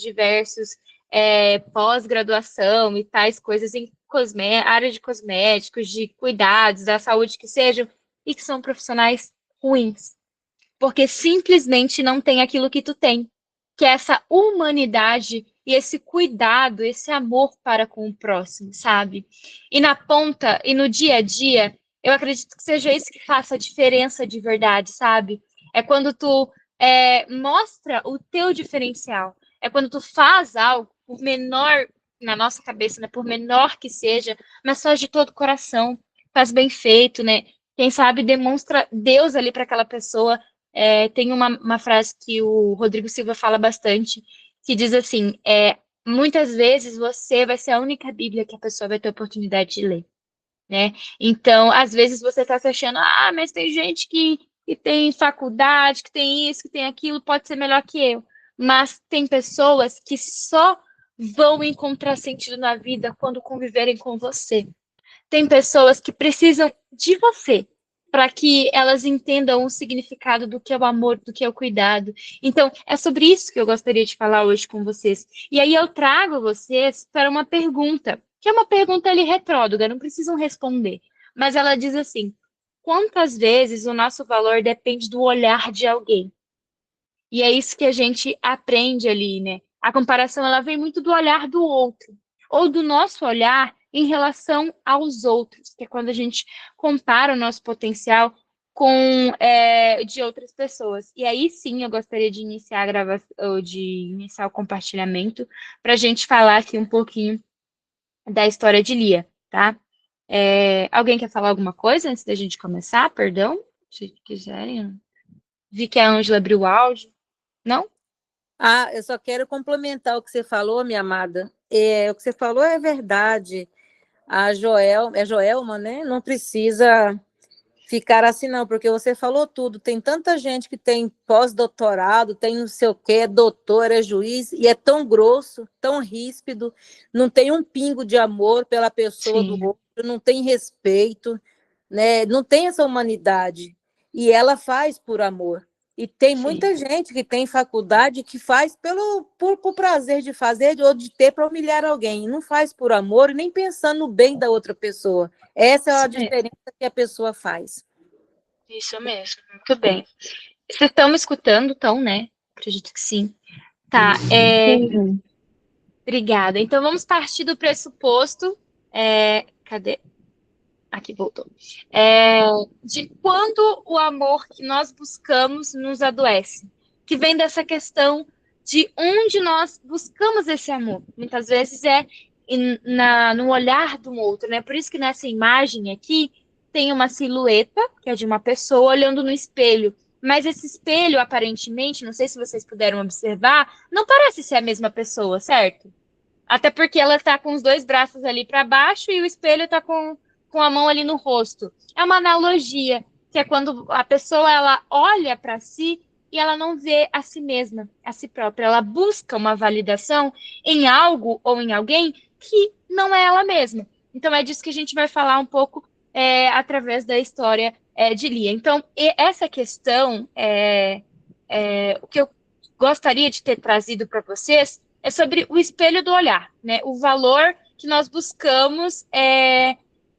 pós-graduação e tais coisas em área de cosméticos, de cuidados, da saúde que sejam, e que são profissionais ruins, porque simplesmente não tem aquilo que tu tem, que é essa humanidade e esse cuidado, esse amor para com o próximo, sabe? E na ponta, e no dia a dia, eu acredito que seja isso que faça a diferença de verdade, sabe? É quando tu mostra o teu diferencial. É quando tu faz algo, por menor, na nossa cabeça, né? Por menor que seja, mas faz de todo o coração, faz bem feito, né? Quem sabe demonstra Deus ali para aquela pessoa. Tem uma frase que o Rodrigo Silva fala bastante, que diz assim, muitas vezes você vai ser a única Bíblia que a pessoa vai ter oportunidade de ler, né? Então, às vezes você está se achando, mas tem gente que tem faculdade, que tem isso, que tem aquilo, pode ser melhor que eu. Mas tem pessoas que só vão encontrar sentido na vida quando conviverem com você. Tem pessoas que precisam de você para que elas entendam o significado do que é o amor, do que é o cuidado. Então, é sobre isso que eu gostaria de falar hoje com vocês. E aí eu trago vocês para uma pergunta, que é uma pergunta ali retrógrada, não precisam responder. Mas ela diz assim: quantas vezes o nosso valor depende do olhar de alguém? E é isso que a gente aprende ali, né? A comparação, ela vem muito do olhar do outro, ou do nosso olhar em relação aos outros, que é quando a gente compara o nosso potencial com de outras pessoas. E aí sim, eu gostaria de iniciar a gravação, de iniciar o compartilhamento, para a gente falar aqui um pouquinho da história de Lia, tá? Alguém quer falar alguma coisa antes da gente começar? Perdão, se quiserem. Vi que a Ângela abriu o áudio. Não? Eu só quero complementar o que você falou, minha amada. O que você falou é verdade. A Joelma, né? Não precisa ficar assim, não, porque você falou tudo. Tem tanta gente que tem pós-doutorado, tem não sei o quê, é doutor, é juiz, e é tão grosso, tão ríspido, não tem um pingo de amor pela pessoa do outro, não tem respeito, né? Não tem essa humanidade. E ela faz por amor. E tem muita gente que tem faculdade que faz por prazer de fazer ou de ter para humilhar alguém. Não faz por amor e nem pensando no bem da outra pessoa. Essa é a diferença que a pessoa faz. Isso mesmo, muito bem. Vocês estão me escutando, então, né? Acredito que sim. Tá, obrigada. Então, vamos partir do pressuposto. Cadê? Aqui, voltou. De quando o amor que nós buscamos nos adoece. Que vem dessa questão de onde nós buscamos esse amor. Muitas vezes no olhar do outro, né? Por isso que nessa imagem aqui tem uma silhueta, que é de uma pessoa olhando no espelho. Mas esse espelho, aparentemente, não sei se vocês puderam observar, não parece ser a mesma pessoa, certo? Até porque ela está com os dois braços ali para baixo e o espelho está com a mão ali no rosto. É uma analogia, que é quando a pessoa ela olha para si e ela não vê a si mesma, a si própria. Ela busca uma validação em algo ou em alguém que não é ela mesma. Então é disso que a gente vai falar um pouco através da história de Lia. Então, essa questão, o que eu gostaria de ter trazido para vocês é sobre o espelho do olhar, né? O valor que nós buscamos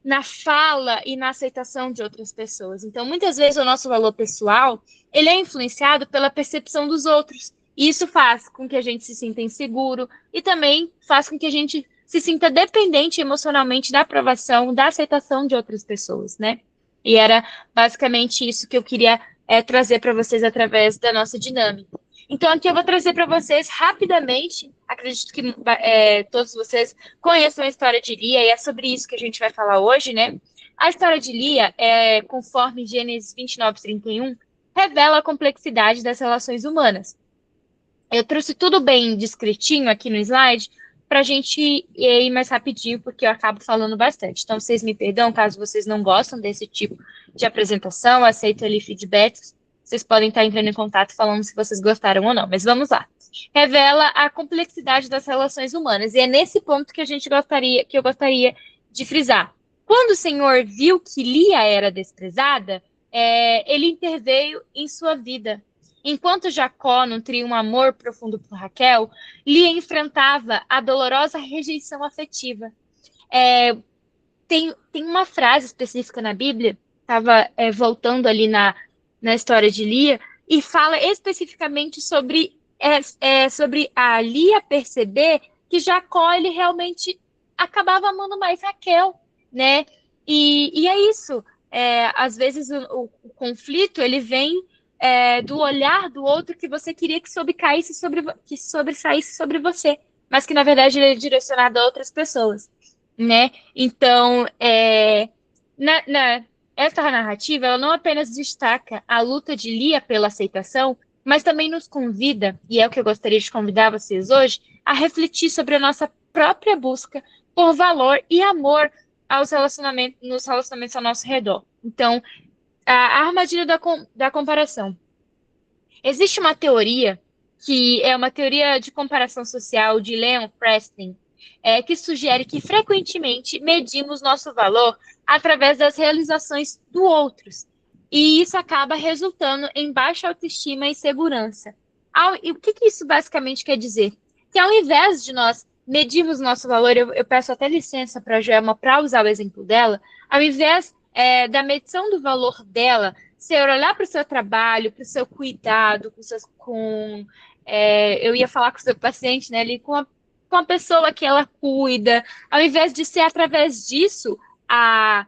na fala e na aceitação de outras pessoas. Então, muitas vezes, o nosso valor pessoal, ele é influenciado pela percepção dos outros. E isso faz com que a gente se sinta inseguro e também faz com que a gente se sinta dependente emocionalmente da aprovação, da aceitação de outras pessoas, né? E era basicamente isso que eu queria trazer para vocês através da nossa dinâmica. Então, aqui eu vou trazer para vocês rapidamente, acredito que todos vocês conheçam a história de Lia, e é sobre isso que a gente vai falar hoje, né? A história de Lia, conforme Gênesis 29:31, revela a complexidade das relações humanas. Eu trouxe tudo bem descritinho aqui no slide, para a gente ir mais rapidinho, porque eu acabo falando bastante. Então, vocês me perdão caso vocês não gostam desse tipo de apresentação, eu aceito ali feedbacks. Vocês podem estar entrando em contato falando se vocês gostaram ou não, mas vamos lá. Revela a complexidade das relações humanas, e é nesse ponto que eu gostaria de frisar. Quando o Senhor viu que Lia era desprezada, ele interveio em sua vida. Enquanto Jacó nutria um amor profundo por Raquel, Lia enfrentava a dolorosa rejeição afetiva. Tem uma frase específica na Bíblia, estava voltando ali na história de Lia, e fala especificamente sobre a Lia perceber que Jacó, ele realmente acabava amando mais Raquel, né? E é isso. Às vezes o conflito, ele vem do olhar do outro que você queria que sobressaísse sobre você, mas que na verdade ele é direcionado a outras pessoas, né? Então, essa narrativa, ela não apenas destaca a luta de Lia pela aceitação, mas também nos convida, e é o que eu gostaria de convidar vocês hoje, a refletir sobre a nossa própria busca por valor e amor nos relacionamentos ao nosso redor. Então, a armadilha da comparação. Existe uma teoria, que é uma teoria de comparação social de Leon Preston, que sugere que frequentemente medimos nosso valor através das realizações do outros. E isso acaba resultando em baixa autoestima e insegurança. E o que isso basicamente quer dizer? Que ao invés de nós medirmos nosso valor, eu peço até licença para a Joelma para usar o exemplo dela, ao invés da medição do valor dela, ser olhar para o seu trabalho, para o seu cuidado, eu ia falar com o seu paciente, né, ali com a pessoa que ela cuida, ao invés de ser através disso a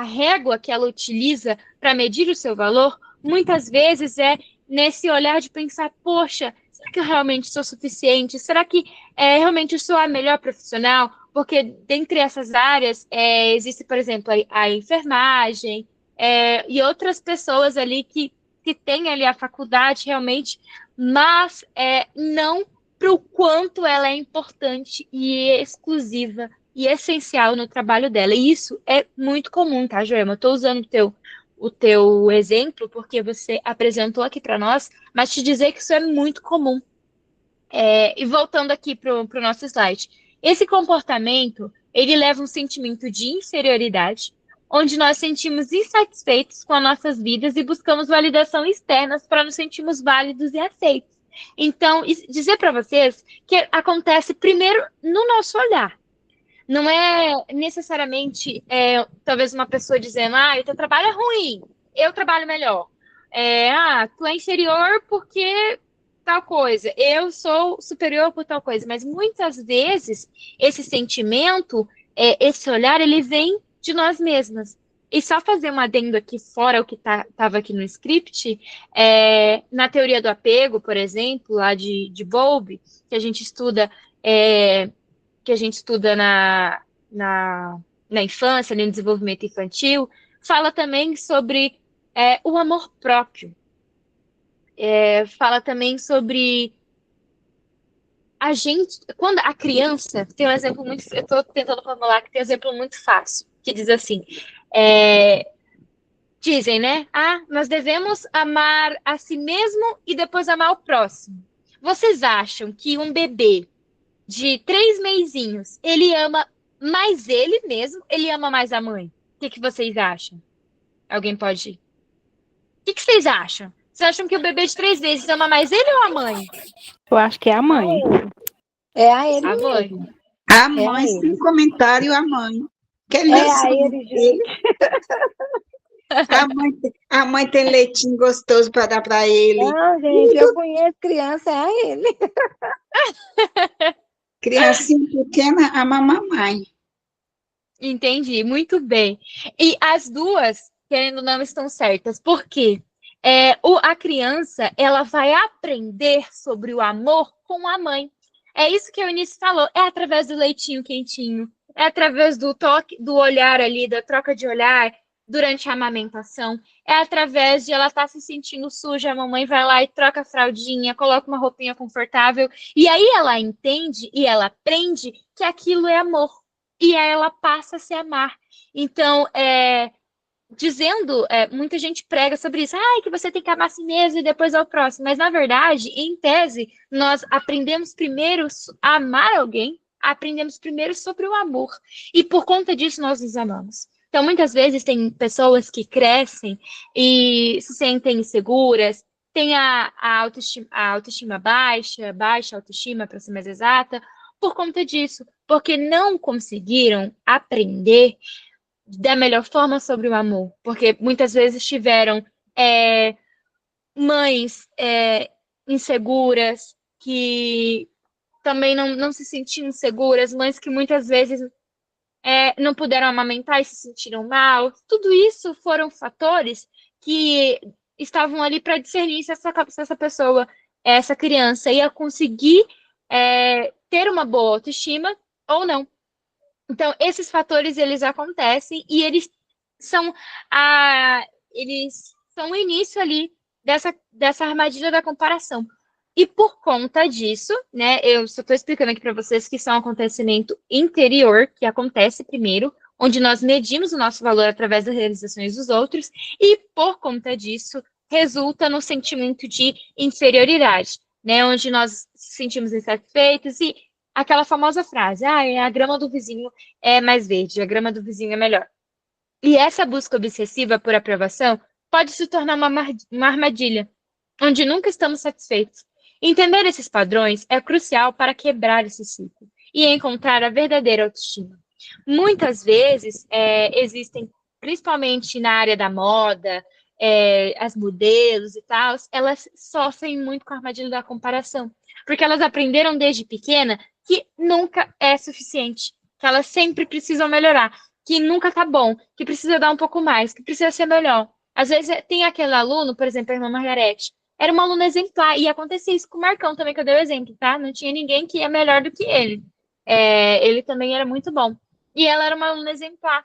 régua que ela utiliza para medir o seu valor, muitas vezes é nesse olhar de pensar, poxa, será que eu realmente sou suficiente? Será que realmente eu sou a melhor profissional? Porque dentre essas áreas existe, por exemplo, a enfermagem e outras pessoas ali que têm ali a faculdade realmente, mas não para o quanto ela é importante e exclusiva e essencial no trabalho dela. E isso é muito comum, tá, Joelma? Eu estou usando o teu exemplo porque você apresentou aqui para nós, mas te dizer que isso é muito comum. E voltando aqui para o nosso slide. Esse comportamento, ele leva um sentimento de inferioridade, onde nós sentimos insatisfeitos com as nossas vidas e buscamos validação externas para nos sentirmos válidos e aceitos. Então, dizer para vocês que acontece primeiro no nosso olhar. Não é necessariamente, talvez uma pessoa dizendo, o teu trabalho é ruim, eu trabalho melhor. Tu é inferior porque tal coisa, eu sou superior por tal coisa. Mas muitas vezes esse sentimento, esse olhar, ele vem de nós mesmas. E só fazer um adendo aqui fora o que estava aqui no script, na teoria do apego, por exemplo, lá de Bowlby, que a gente estuda na infância, no desenvolvimento infantil, fala também sobre o amor próprio. Fala também sobre a gente, quando a criança, tem um exemplo muito, eu estou tentando formular que tem um exemplo muito fácil, que diz assim, dizem, né? Nós devemos amar a si mesmo e depois amar o próximo. Vocês acham que um bebê de 3 meizinhos, ele ama mais ele mesmo, ele ama mais a mãe? O que vocês acham? Alguém pode? O que vocês acham? Vocês acham que o bebê de 3 meses ama mais ele ou a mãe? Eu acho que é a mãe. É a ele A mãe. mesmo. A mãe, sem comentário, a mãe. Que É lição a ele, dele. A mãe tem leitinho gostoso para dar para ele. Não, gente, eu conheço criança, é a ele. Criancinha pequena ama a mamãe. Entendi, muito bem. E as duas, querendo ou não, estão certas. Por quê? A criança, ela vai aprender sobre o amor com a mãe. É isso que a Eunice falou, é através do leitinho quentinho, é através do toque, do olhar ali, da troca de olhar durante a amamentação, é através de ela estar se sentindo suja, a mamãe vai lá e troca a fraldinha, coloca uma roupinha confortável, e aí ela entende e ela aprende que aquilo é amor. E aí ela passa a se amar. Então, muita gente prega sobre isso, que você tem que amar a si mesmo e depois ao próximo. Mas, na verdade, em tese, nós aprendemos primeiro a amar alguém, aprendemos primeiro sobre o amor. E por conta disso, nós nos amamos. Então, muitas vezes, tem pessoas que crescem e se sentem inseguras, têm a autoestima baixa autoestima, para ser mais exata, por conta disso, porque não conseguiram aprender da melhor forma sobre o amor, porque muitas vezes tiveram mães inseguras, que também não se sentiam seguras, mães que muitas vezes não puderam amamentar e se sentiram mal. Tudo isso foram fatores que estavam ali para discernir se essa pessoa, essa criança, ia conseguir ter uma boa autoestima ou não. Então, esses fatores, eles acontecem e eles são o início ali dessa armadilha da comparação. E por conta disso, né, eu só estou explicando aqui para vocês que isso é um acontecimento interior, que acontece primeiro, onde nós medimos o nosso valor através das realizações dos outros, e por conta disso, resulta no sentimento de inferioridade, né, onde nós nos sentimos insatisfeitos e aquela famosa frase, a grama do vizinho é mais verde, a grama do vizinho é melhor. E essa busca obsessiva por aprovação pode se tornar uma armadilha, onde nunca estamos satisfeitos. Entender esses padrões é crucial para quebrar esse ciclo e encontrar a verdadeira autoestima. Muitas vezes existem, principalmente na área da moda, as modelos e tal, elas sofrem muito com a armadilha da comparação, porque elas aprenderam desde pequena que nunca é suficiente, que elas sempre precisam melhorar, que nunca tá bom, que precisa dar um pouco mais, que precisa ser melhor. Às vezes tem aquele aluno, por exemplo, a irmã Margarete, era uma aluna exemplar, e acontecia isso com o Marcão também, que eu dei o exemplo, tá? Não tinha ninguém que ia melhor do que ele. Ele também era muito bom. E ela era uma aluna exemplar,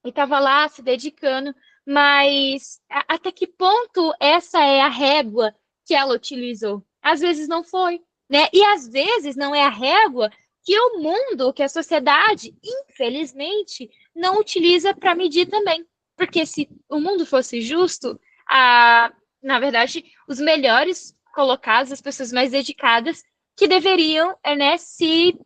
e estava lá se dedicando, mas até que ponto essa é a régua que ela utilizou? Às vezes não foi, né? E às vezes não é a régua que o mundo, que a sociedade, infelizmente, não utiliza para medir também. Porque se o mundo fosse justo, na verdade, os melhores colocados, as pessoas mais dedicadas, que deveriam se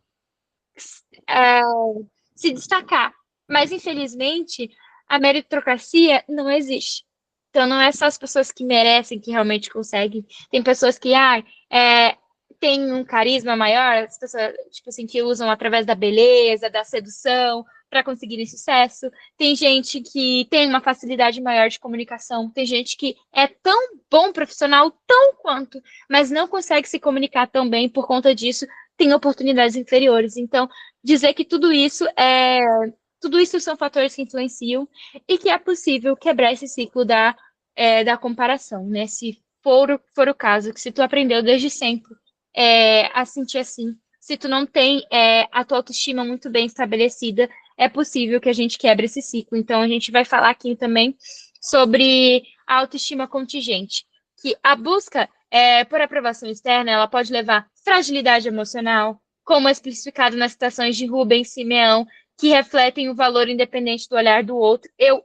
destacar. Mas, infelizmente, a meritocracia não existe. Então, não é só as pessoas que merecem, que realmente conseguem. Tem pessoas que têm um carisma maior, as pessoas tipo assim, que usam através da beleza, da sedução, para conseguirem sucesso. Tem gente que tem uma facilidade maior de comunicação. Tem gente que é tão bom profissional, tão quanto, mas não consegue se comunicar tão bem por conta disso, tem oportunidades inferiores. Então, dizer que tudo isso são fatores que influenciam e que é possível quebrar esse ciclo da comparação, né? Se for o caso, que se tu aprendeu desde sempre a sentir assim, se tu não tem a tua autoestima muito bem estabelecida, é possível que a gente quebre esse ciclo. Então, a gente vai falar aqui também sobre a autoestima contingente, que a busca por aprovação externa, ela pode levar fragilidade emocional, como é especificado nas citações de Rubens Simeão, que refletem o valor independente do olhar do outro. Eu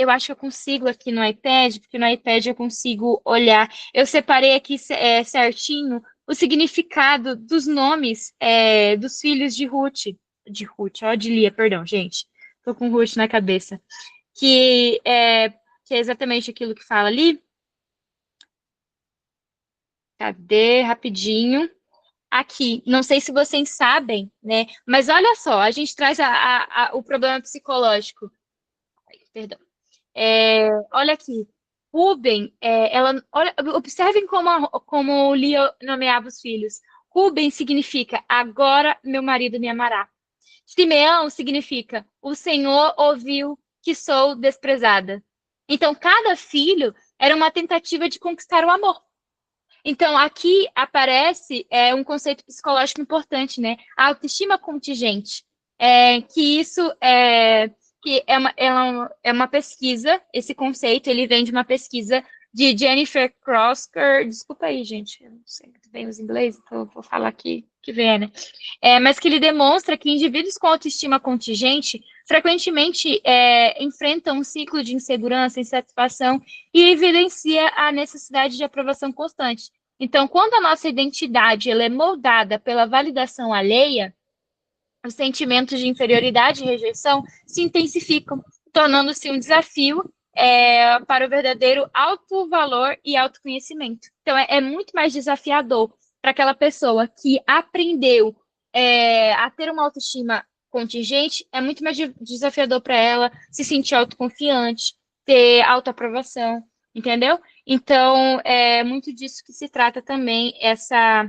acho que eu consigo aqui no iPad, porque no iPad eu consigo olhar. Eu separei aqui certinho o significado dos nomes dos filhos de de Lia, perdão, gente. Tô com Ruth na cabeça. Que é exatamente aquilo que fala ali. Cadê? Rapidinho. aqui, não sei se vocês sabem, né? Mas olha só, a gente traz o problema psicológico. Ai, perdão. Olha aqui, Ruben, observem como o Lia nomeava os filhos. Ruben significa agora meu marido me amará. Simeão significa o Senhor ouviu que sou desprezada. Então, cada filho era uma tentativa de conquistar o amor. Então, aqui aparece um conceito psicológico importante, né? A autoestima contingente. Que isso que é uma pesquisa, esse conceito, ele vem de uma pesquisa de Jennifer Krosker, desculpa aí, gente, eu não sei muito bem os inglês, então eu vou falar aqui que vem, né? Mas que ele demonstra que indivíduos com autoestima contingente frequentemente enfrentam um ciclo de insegurança, insatisfação e evidencia a necessidade de aprovação constante. Então, quando a nossa identidade ela é moldada pela validação alheia, os sentimentos de inferioridade e rejeição se intensificam, tornando-se um desafio para o verdadeiro alto valor e autoconhecimento. Então, é muito mais desafiador para aquela pessoa que aprendeu a ter uma autoestima contingente, é muito mais desafiador para ela se sentir autoconfiante, ter autoaprovação, entendeu? Então, é muito disso que se trata também essa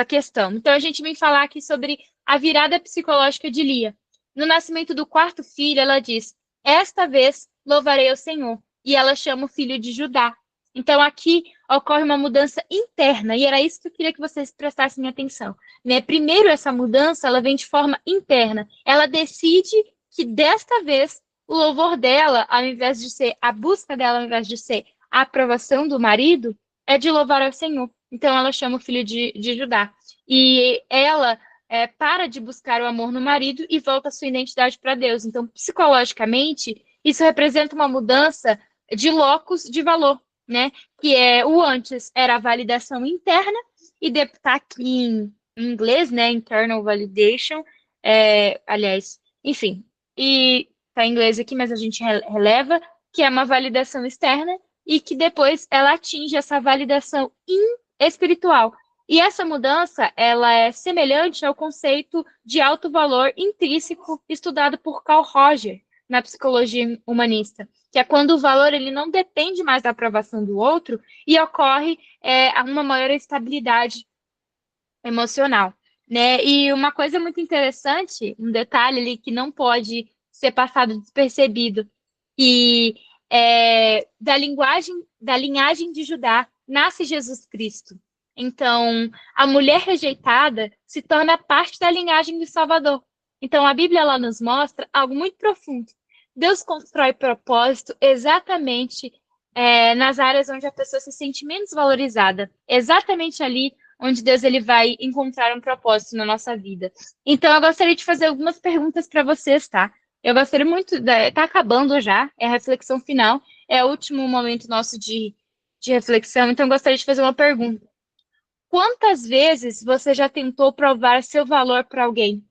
questão. Então, a gente vem falar aqui sobre a virada psicológica de Lia. No nascimento do quarto filho, ela diz: esta vez louvarei ao Senhor. E ela chama o filho de Judá. Então, aqui ocorre uma mudança interna, e era isso que eu queria que vocês prestassem atenção. Né? Primeiro, essa mudança ela vem de forma interna. Ela decide que, desta vez, o louvor dela, ao invés de ser a busca dela, ao invés de ser a aprovação do marido, é de louvar ao Senhor. Então, ela chama o filho de Judá. E ela para de buscar o amor no marido e volta a sua identidade para Deus. Então, psicologicamente, isso representa uma mudança de locus de valor, né? Que o antes era a validação interna, e está aqui em inglês, né? Internal validation. Aliás, enfim. E está em inglês aqui, mas a gente releva que é uma validação externa e que depois ela atinge essa validação espiritual. E essa mudança, ela é semelhante ao conceito de alto valor intrínseco estudado por Carl Roger na psicologia humanista, que é quando o valor ele não depende mais da aprovação do outro e ocorre uma maior estabilidade emocional, né? E uma coisa muito interessante, um detalhe ali que não pode ser passado despercebido, que da linhagem de Judá nasce Jesus Cristo. Então, a mulher rejeitada se torna parte da linhagem do Salvador. Então, a Bíblia ela nos mostra algo muito profundo. Deus constrói propósito exatamente nas áreas onde a pessoa se sente menos valorizada. Exatamente ali onde Deus ele vai encontrar um propósito na nossa vida. Então, eu gostaria de fazer algumas perguntas para vocês, tá? Eu gostaria muito... Está acabando já, é a reflexão final, é o último momento nosso de reflexão, então eu gostaria de fazer uma pergunta. Quantas vezes você já tentou provar seu valor para alguém?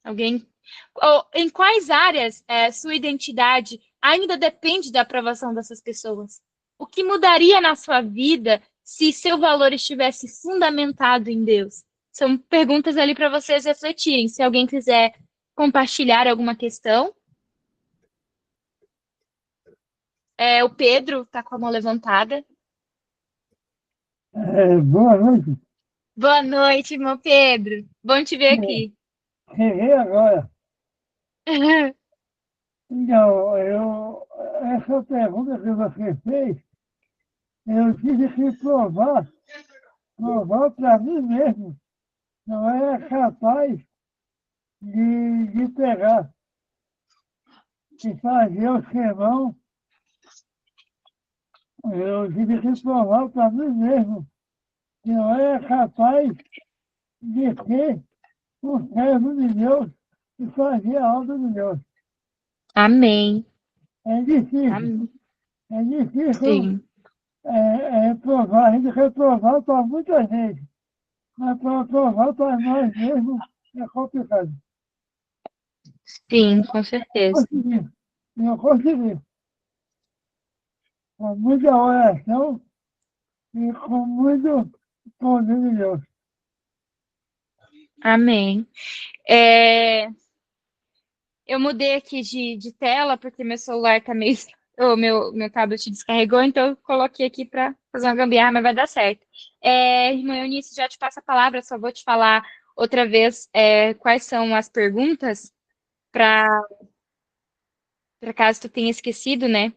Ou em quais áreas sua identidade ainda depende da aprovação dessas pessoas? O que mudaria na sua vida se seu valor estivesse fundamentado em Deus? São perguntas ali para vocês refletirem. Se alguém quiser compartilhar alguma questão. O Pedro está com a mão levantada. Boa noite. Boa noite, irmão Pedro. Bom te ver aqui. Cheguei agora. Então, essa pergunta que você fez, eu tive que provar para mim mesmo. Não era capaz de pegar, de fazer o sermão. Eu tive que provar para mim mesmo que não era capaz de ser um servo de Deus e fazer a obra de Deus. Amém. É difícil. Amém. É difícil Sim. provar. A gente quer provar para muita gente, mas para provar para nós mesmos é complicado. Sim, com certeza. Não consegui. Com muita oração e com muito escondido de Deus. Amém. Eu mudei aqui de tela porque meu celular tá meio. O meu tablet descarregou, então eu coloquei aqui para fazer uma gambiarra, mas vai dar certo. Irmã Eunice, já te passo a palavra, só vou te falar outra vez quais são as perguntas, para caso tu tenha esquecido, né?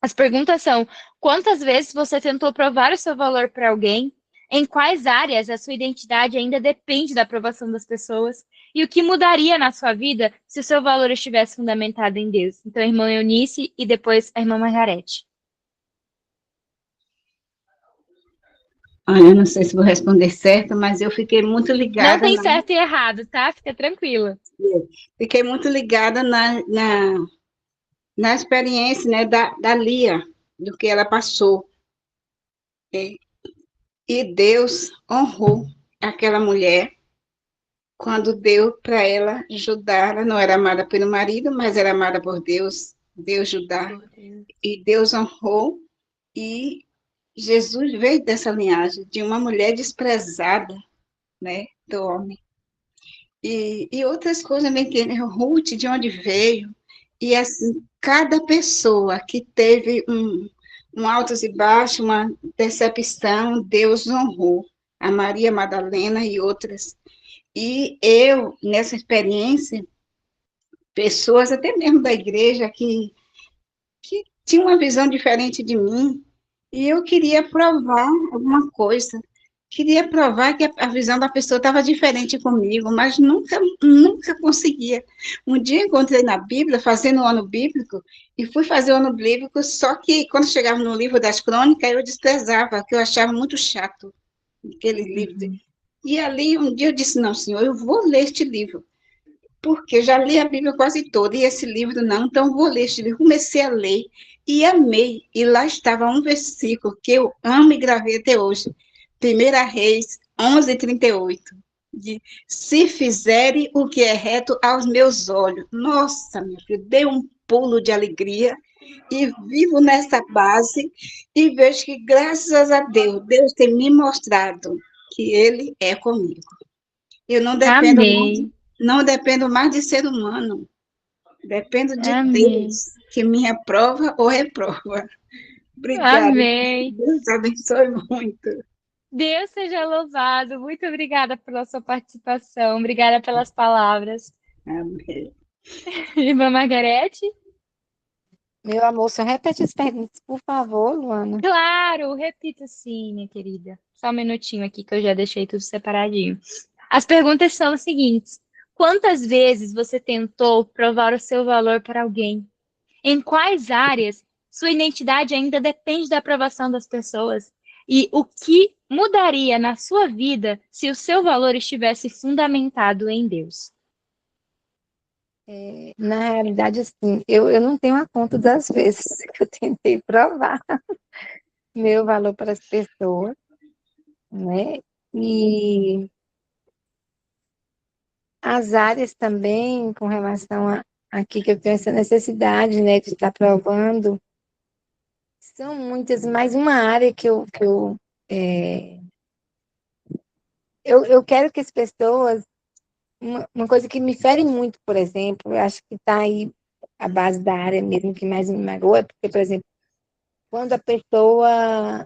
As perguntas são: quantas vezes você tentou provar o seu valor para alguém? Em quais áreas a sua identidade ainda depende da aprovação das pessoas? E o que mudaria na sua vida se o seu valor estivesse fundamentado em Deus? Então, a irmã Eunice e depois a irmã Margarete. Eu não sei se vou responder certo, mas eu fiquei muito Não ligada tem certo e errado, tá? Fica tranquila. fiquei muito ligada na experiência, né, da Lia, do que ela passou. E Deus honrou aquela mulher quando deu para ela Judá. Ela não era amada pelo marido, mas era amada por Deus, Deus Judá. E Deus honrou, e Jesus veio dessa linhagem, de uma mulher desprezada, né, do homem. E outras coisas também, que Ruth, de onde veio, e assim, cada pessoa que teve um altos e baixos, uma decepção, Deus honrou. A Maria Madalena e outras. E eu, nessa experiência, pessoas até mesmo da igreja que tinham uma visão diferente de mim, e eu queria provar alguma coisa. Queria provar que a visão da pessoa estava diferente comigo, mas nunca conseguia. Um dia encontrei na Bíblia, fazendo o ano bíblico, e fui fazer o ano bíblico, só que quando chegava no livro das crônicas, eu desprezava, que eu achava muito chato, aquele livro. E ali, um dia eu disse, não, Senhor, eu vou ler este livro, porque eu já li a Bíblia quase toda, e esse livro não, então eu vou ler este livro. Comecei a ler, e amei, e lá estava um versículo que eu amo e gravei até hoje, 1 Reis 11:38, de se fizere o que é reto aos meus olhos. Nossa, meu filho, dei um pulo de alegria e vivo nessa base e vejo que, graças a Deus, Deus tem me mostrado que Ele é comigo. Eu Amém. não dependo mais de ser humano, dependo de Amém. Deus, que me aprova ou reprova. Obrigada. Amém. Deus abençoe muito. Deus seja louvado. Muito obrigada pela sua participação. Obrigada pelas palavras. Amém. Irmã Margarete? Meu amor, só repete as perguntas, por favor, Luana. Claro, repita sim, minha querida. Só um minutinho aqui que eu já deixei tudo separadinho. As perguntas são as seguintes: quantas vezes você tentou provar o seu valor para alguém? Em quais áreas sua identidade ainda depende da aprovação das pessoas? E o que mudaria na sua vida se o seu valor estivesse fundamentado em Deus? Na realidade, assim, eu não tenho a conta das vezes que eu tentei provar meu valor para as pessoas, né? E as áreas também, com relação aqui que eu tenho essa necessidade, né, de estar provando, são muitas, mas uma área que eu quero que as pessoas, uma coisa que me fere muito, por exemplo, eu acho que está aí a base da área mesmo que mais me magoa, é porque, por exemplo, quando a pessoa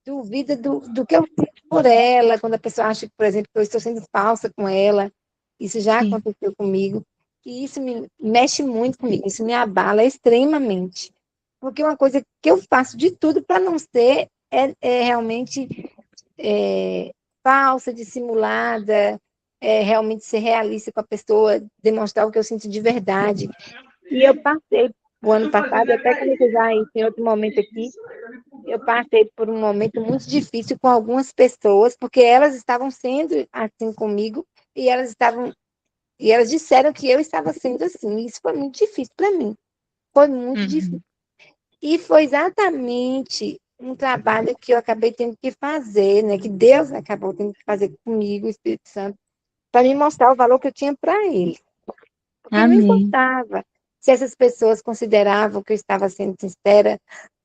duvida do que eu sinto por ela, quando a pessoa acha, por exemplo, que eu estou sendo falsa com ela, isso já Sim. aconteceu comigo, e isso me mexe muito comigo, isso me abala extremamente, porque uma coisa que eu faço de tudo para não ser é realmente falsa, dissimulada, realmente ser realista com a pessoa, demonstrar o que eu sinto de verdade. E eu passei o ano passado, até comecei já em outro momento aqui, eu passei por um momento muito difícil com algumas pessoas, porque elas estavam sendo assim comigo, e elas disseram que eu estava sendo assim. Isso foi muito difícil para mim. Foi muito difícil. E foi exatamente um trabalho que eu acabei tendo que fazer, né? Que Deus acabou tendo que fazer comigo, o Espírito Santo, para me mostrar o valor que eu tinha para ele. Porque não Amém. importava se essas pessoas consideravam que eu estava sendo sincera,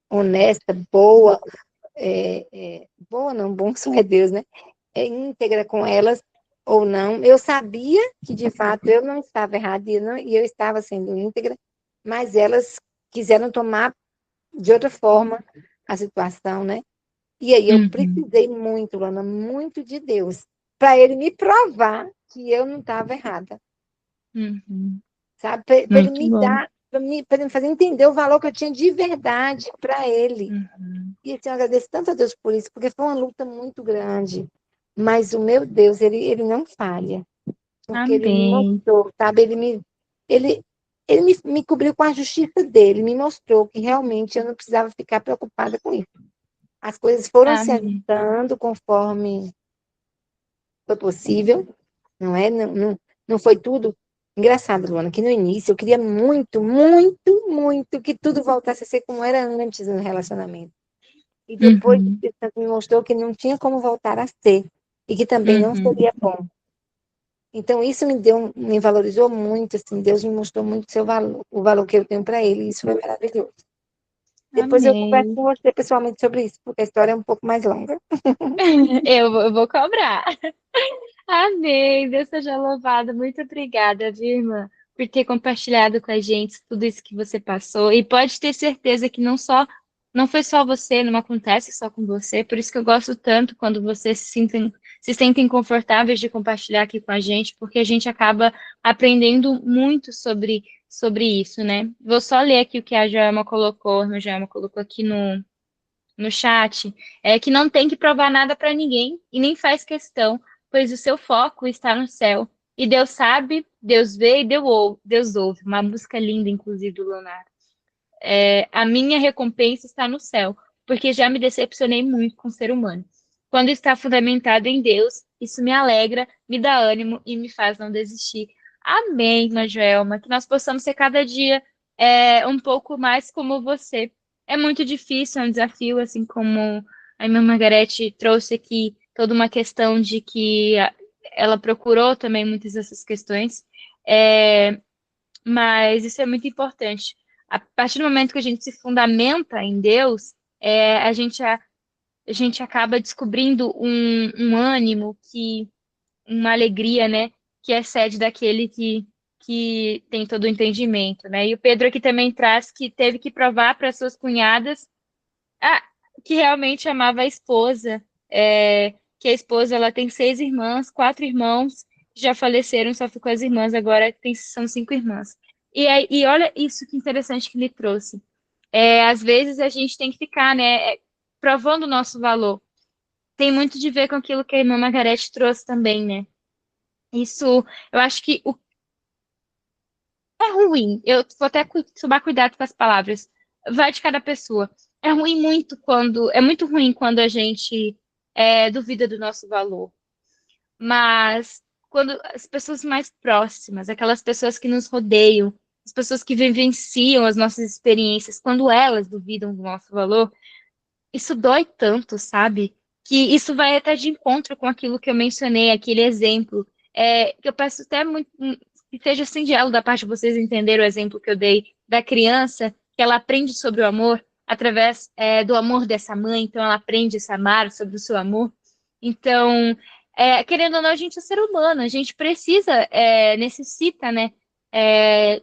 honesta, boa, boa, não, bom só é Deus, né? Íntegra com elas ou não. Eu sabia que, de fato, eu não estava errada e eu estava sendo íntegra, mas elas quiseram tomar de outra forma a situação, né? E aí eu precisei muito, Luana, muito de Deus, para ele me provar que eu não estava errada, sabe? Para ele Muito me bom. dar, para ele me fazer entender o valor que eu tinha de verdade para ele. E assim, eu agradeço tanto a Deus por isso, porque foi uma luta muito grande. Mas o meu Deus, ele não falha, porque ele me Amém. mostrou, sabe? Ele, ele me cobriu com a justiça dele, me mostrou que realmente eu não precisava ficar preocupada com isso. As coisas foram se Amém. ajustando conforme foi possível, não é? Não foi tudo. Engraçado, Luana, que no início eu queria muito, muito, muito que tudo voltasse a ser como era antes no relacionamento. E depois o Espírito Santo me mostrou que não tinha como voltar a ser e que também não seria bom. Então isso me valorizou muito, assim, Deus me mostrou muito o valor que eu tenho para ele, e isso foi maravilhoso. Depois eu converso Amém. com você pessoalmente sobre isso, porque a história é um pouco mais longa. Eu vou cobrar. Amém. Deus seja louvado. Muito obrigada, viu, irmã, por ter compartilhado com a gente tudo isso que você passou. E pode ter certeza que não foi só você, não acontece só com você. Por isso que eu gosto tanto quando vocês se sentem confortáveis de compartilhar aqui com a gente, porque a gente acaba aprendendo muito sobre isso, né? Vou só ler aqui o que a Joelma colocou, a irmã Joelma colocou aqui no chat, que não tem que provar nada para ninguém e nem faz questão, pois o seu foco está no céu. E Deus sabe, Deus vê e Deus ouve. Uma música linda, inclusive, do Leonardo. A minha recompensa está no céu, porque já me decepcionei muito com o ser humano. Quando está fundamentado em Deus, isso me alegra, me dá ânimo e me faz não desistir. Amém, irmã Joelma, que nós possamos ser cada dia um pouco mais como você. É muito difícil, é um desafio, assim como a irmã Margarete trouxe aqui toda uma questão de que ela procurou também muitas dessas questões, mas isso é muito importante. A partir do momento que a gente se fundamenta em Deus, a gente acaba descobrindo um ânimo, uma alegria, né, que excede daquele que tem todo o entendimento, né? E o Pedro aqui também traz que teve que provar para suas cunhadas ah, que realmente amava a esposa, que a esposa ela tem 6 irmãs, 4 irmãos que já faleceram, só ficou as irmãs, agora são 5 irmãs. E olha isso que interessante que ele trouxe. Às vezes a gente tem que ficar, né, provando o nosso valor. Tem muito de ver com aquilo que a irmã Margarete trouxe também, né? Isso, eu acho que é ruim. Eu vou até tomar cuidado com as palavras. Vai de cada pessoa. É muito ruim quando a gente duvida do nosso valor. Mas quando as pessoas mais próximas, aquelas pessoas que nos rodeiam, as pessoas que vivenciam as nossas experiências, quando elas duvidam do nosso valor, isso dói tanto, sabe? Que isso vai até de encontro com aquilo que eu mencionei, aquele exemplo. Que eu peço até muito que seja singelo da parte de vocês entenderem o exemplo que eu dei da criança, que ela aprende sobre o amor através do amor dessa mãe, então ela aprende a se amar sobre o seu amor. Então, querendo ou não, a gente é ser humano, a gente precisa, necessita, né,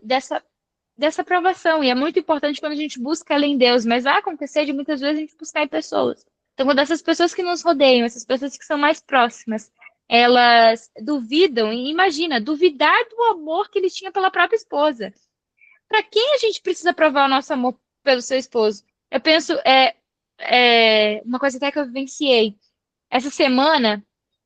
dessa aprovação. E é muito importante quando a gente busca ela em Deus, mas vai acontecer de muitas vezes a gente buscar em pessoas. Então, quando essas pessoas que nos rodeiam, essas pessoas que são mais próximas, elas duvidam, e imagina, duvidar do amor que ele tinha pela própria esposa. Para quem a gente precisa provar o nosso amor pelo seu esposo? Eu penso, uma coisa até que eu vivenciei. Essa semana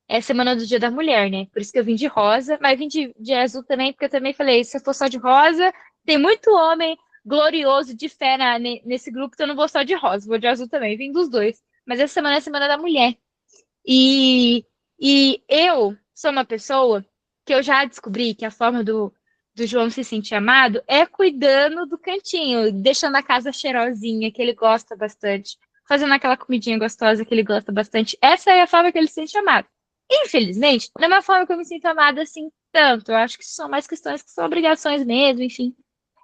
é a semana do Dia da Mulher, né? Por isso que eu vim de rosa, mas vim de azul também, porque eu também falei, se eu for só de rosa, tem muito homem glorioso de fé nesse grupo, então eu não vou só de rosa, vou de azul também, vim dos dois. Mas essa semana é a semana da mulher. E, e eu sou uma pessoa que eu já descobri que a forma do João se sentir amado é cuidando do cantinho, deixando a casa cheirosinha, que ele gosta bastante, fazendo aquela comidinha gostosa que ele gosta bastante. Essa é a forma que ele se sente amado. Infelizmente, não é uma forma que eu me sinto amada assim tanto. Eu acho que são mais questões que são obrigações mesmo, enfim.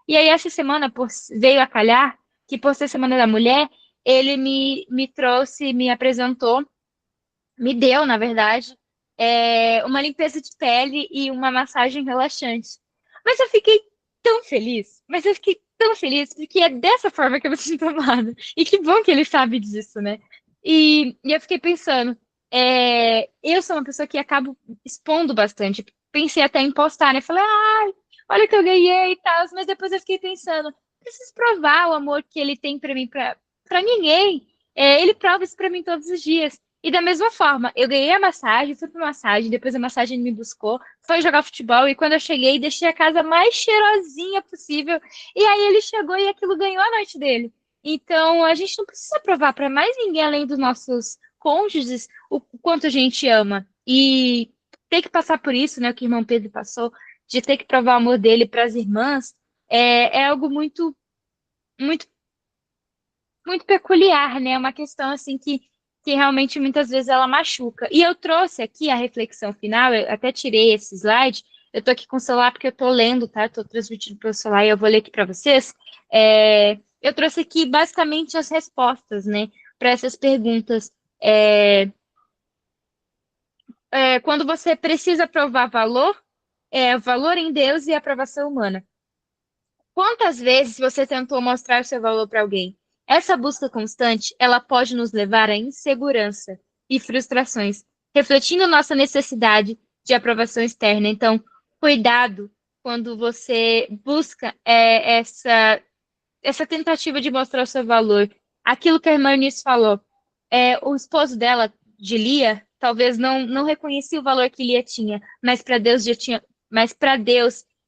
E aí, essa semana veio a calhar que, por ser Semana da Mulher, ele me trouxe, me apresentou, me deu, na verdade, uma limpeza de pele e uma massagem relaxante. Mas eu fiquei tão feliz, mas eu fiquei tão feliz, porque é dessa forma que eu me sinto amada. E que bom que ele sabe disso, né? E eu fiquei pensando, eu sou uma pessoa que acabo expondo bastante. Pensei até em postar, né? Falei, ai, olha que eu ganhei e tal. Mas depois eu fiquei pensando, preciso provar o amor que ele tem pra mim, pra ninguém. Ele prova isso pra mim todos os dias. E da mesma forma, eu ganhei a massagem, fui pra massagem, depois a massagem me buscou, foi jogar futebol, e quando eu cheguei, deixei a casa mais cheirosinha possível. E aí ele chegou e aquilo ganhou a noite dele. Então, a gente não precisa provar para mais ninguém além dos nossos cônjuges o quanto a gente ama. E ter que passar por isso, né, o que o irmão Pedro passou, de ter que provar o amor dele para as irmãs, é algo muito, muito, muito peculiar, né? É uma questão assim que realmente muitas vezes ela machuca. E eu trouxe aqui a reflexão final, eu até tirei esse slide. Eu tô aqui com o celular porque eu tô lendo, tá? Tô transmitindo pelo celular e eu vou ler aqui para vocês. Eu trouxe aqui basicamente as respostas, né, para essas perguntas. Quando você precisa provar valor, valor em Deus e aprovação humana. Quantas vezes você tentou mostrar seu valor para alguém? Essa busca constante, ela pode nos levar à insegurança e frustrações, refletindo nossa necessidade de aprovação externa. Então, cuidado quando você busca essa tentativa de mostrar o seu valor. Aquilo que a irmã Eunice falou, o esposo dela, de Lia, talvez não reconhecia o valor que Lia tinha, mas para Deus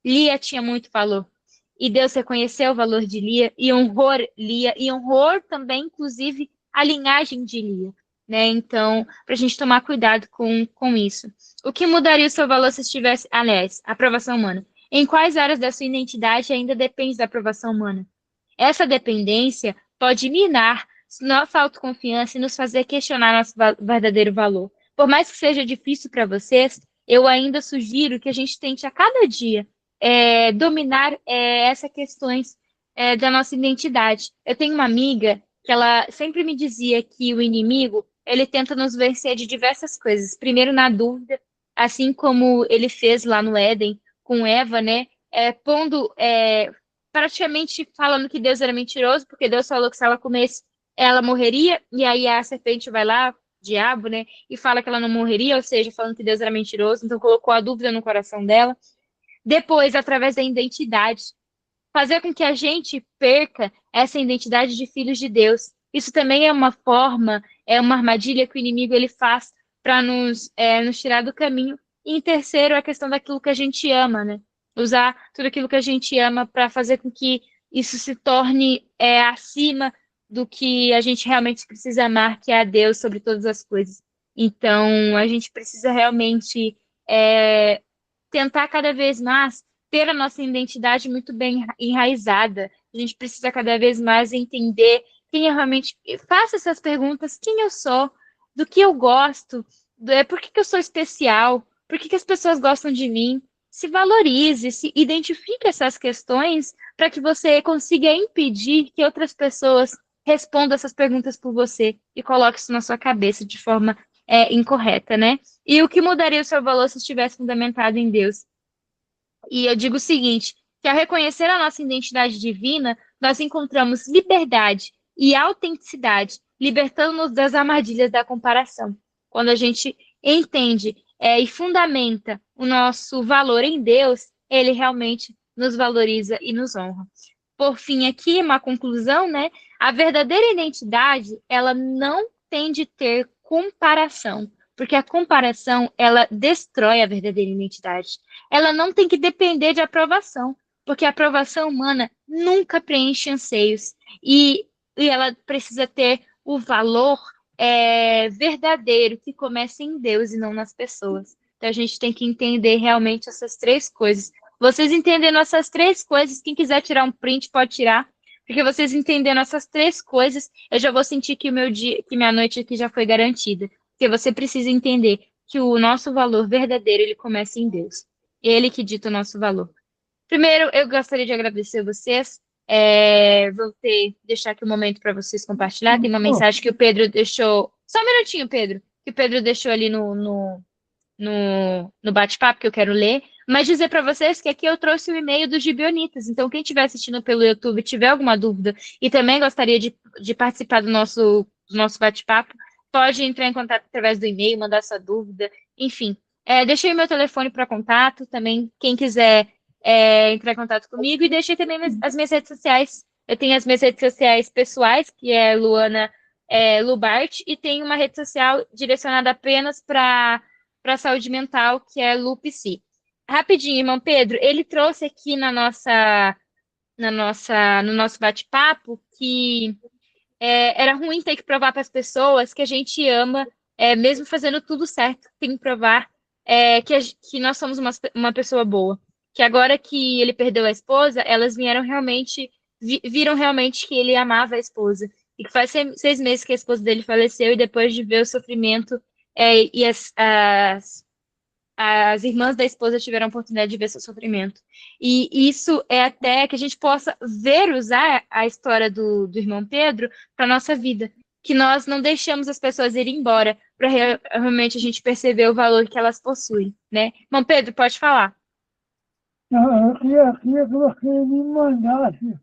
Lia tinha muito valor. E Deus reconheceu o valor de Lia e honrou também, inclusive, a linhagem de Lia. Né? Então, para a gente tomar cuidado com isso. O que mudaria o seu valor se estivesse, aliás, aprovação humana? Em quais áreas da sua identidade ainda depende da aprovação humana? Essa dependência pode minar nossa autoconfiança e nos fazer questionar nosso verdadeiro valor. Por mais que seja difícil para vocês, eu ainda sugiro que a gente tente a cada dia dominar essas questões da nossa identidade. Eu tenho uma amiga que ela sempre me dizia que o inimigo ele tenta nos vencer de diversas coisas. Primeiro na dúvida, assim como ele fez lá no Éden com Eva, né? Pondo praticamente falando que Deus era mentiroso, porque Deus falou que se ela comesse, ela morreria, e aí a serpente vai lá, diabo, né, e fala que ela não morreria, ou seja, falando que Deus era mentiroso, então colocou a dúvida no coração dela. Depois, através da identidade, fazer com que a gente perca essa identidade de filhos de Deus. Isso também é uma forma, é uma armadilha que o inimigo ele faz para nos tirar do caminho. E em terceiro, a questão daquilo que a gente ama, né? Usar tudo aquilo que a gente ama para fazer com que isso se torne acima do que a gente realmente precisa amar, que é a Deus sobre todas as coisas. Então, a gente precisa realmente tentar cada vez mais ter a nossa identidade muito bem enraizada. A gente precisa cada vez mais entender quem eu realmente... Faça essas perguntas, quem eu sou, do que eu gosto, por que eu sou especial, por que as pessoas gostam de mim. Se valorize, se identifique essas questões para que você consiga impedir que outras pessoas respondam essas perguntas por você e coloque isso na sua cabeça de forma incorreta, né? E o que mudaria o seu valor se estivesse fundamentado em Deus? E eu digo o seguinte, que ao reconhecer a nossa identidade divina, nós encontramos liberdade e autenticidade, libertando-nos das armadilhas da comparação. Quando a gente entende e fundamenta o nosso valor em Deus, ele realmente nos valoriza e nos honra. Por fim, aqui, uma conclusão, né? A verdadeira identidade, ela não tem de ter comparação, porque a comparação, ela destrói a verdadeira identidade. Ela não tem que depender de aprovação, porque a aprovação humana nunca preenche anseios. E ela precisa ter o valor verdadeiro que começa em Deus e não nas pessoas. Então, a gente tem que entender realmente essas três coisas. Vocês entendendo essas três coisas, quem quiser tirar um print, pode tirar. Porque vocês entendendo essas três coisas, eu já vou sentir que o meu dia, que minha noite aqui já foi garantida. Porque você precisa entender que o nosso valor verdadeiro, ele começa em Deus. Ele que dita o nosso valor. Primeiro, eu gostaria de agradecer vocês deixar aqui um momento para vocês compartilhar. Tem uma mensagem que o Pedro deixou. Só um minutinho, Pedro. Que o Pedro deixou ali no bate-papo que eu quero ler. Mas dizer para vocês que aqui eu trouxe o e-mail dos Gibeonitas. Então, quem estiver assistindo pelo YouTube, tiver alguma dúvida e também gostaria de participar do nosso bate-papo, pode entrar em contato através do e-mail, mandar sua dúvida. Enfim, deixei o meu telefone para contato. Também, quem quiser entrar em contato comigo. E deixei também as minhas redes sociais. Eu tenho as minhas redes sociais pessoais, que é Luana Lubart, e tenho uma rede social direcionada apenas para saúde mental, que é LuPsi. Rapidinho, irmão Pedro, ele trouxe aqui no nosso bate-papo que era ruim ter que provar para as pessoas que a gente ama, mesmo fazendo tudo certo, tem que provar que nós somos uma pessoa boa. Que agora que ele perdeu a esposa, elas viram realmente que ele amava a esposa. E que faz 6 meses que a esposa dele faleceu, e depois de ver o sofrimento, e as irmãs da esposa tiveram a oportunidade de ver seu sofrimento. E isso é até que a gente possa usar a história do irmão Pedro para a nossa vida. Que nós não deixamos as pessoas irem embora para realmente a gente perceber o valor que elas possuem, né? Irmão Pedro, pode falar. Eu queria que você me mandasse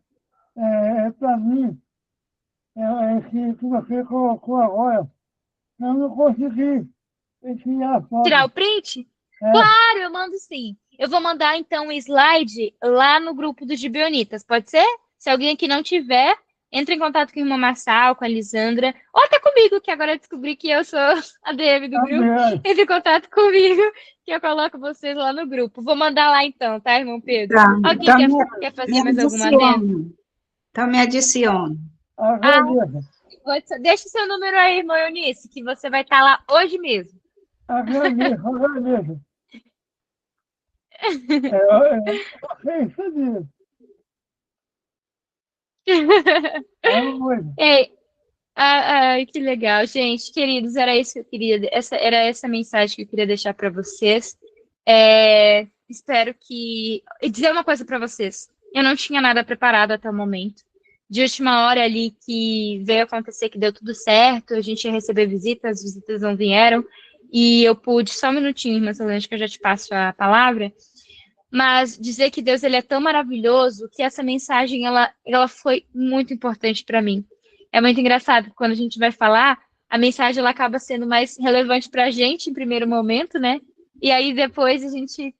para mim que você colocou agora. Eu não consegui tirar a foto. Tirar o print? Claro, eu mando sim. Eu vou mandar, então, um slide lá no grupo dos Gibeonitas, pode ser? Se alguém aqui não tiver, entre em contato com a irmã Marçal, com a Lisandra, ou até comigo, que agora eu descobri que eu sou a DM do grupo. Entre em contato comigo, que eu coloco vocês lá no grupo. Vou mandar lá, então, tá, irmão Pedro? Alguém quer fazer mais alguma adendo? Então, me adicione. Deixa o seu número aí, irmã Eunice, que você vai estar lá hoje mesmo. Agradeço. Ai, que legal, gente, queridos, era isso que eu queria, era essa mensagem que eu queria deixar para vocês. Espero que dizer uma coisa para vocês. Eu não tinha nada preparado até o momento. De última hora ali que veio acontecer que deu tudo certo, a gente ia receber visitas, as visitas não vieram. E eu pude, só um minutinho, irmã Solange, que eu já te passo a palavra, mas dizer que Deus ele é tão maravilhoso que essa mensagem ela foi muito importante para mim. É muito engraçado, quando a gente vai falar, a mensagem ela acaba sendo mais relevante para a gente em primeiro momento, né? E aí depois a gente,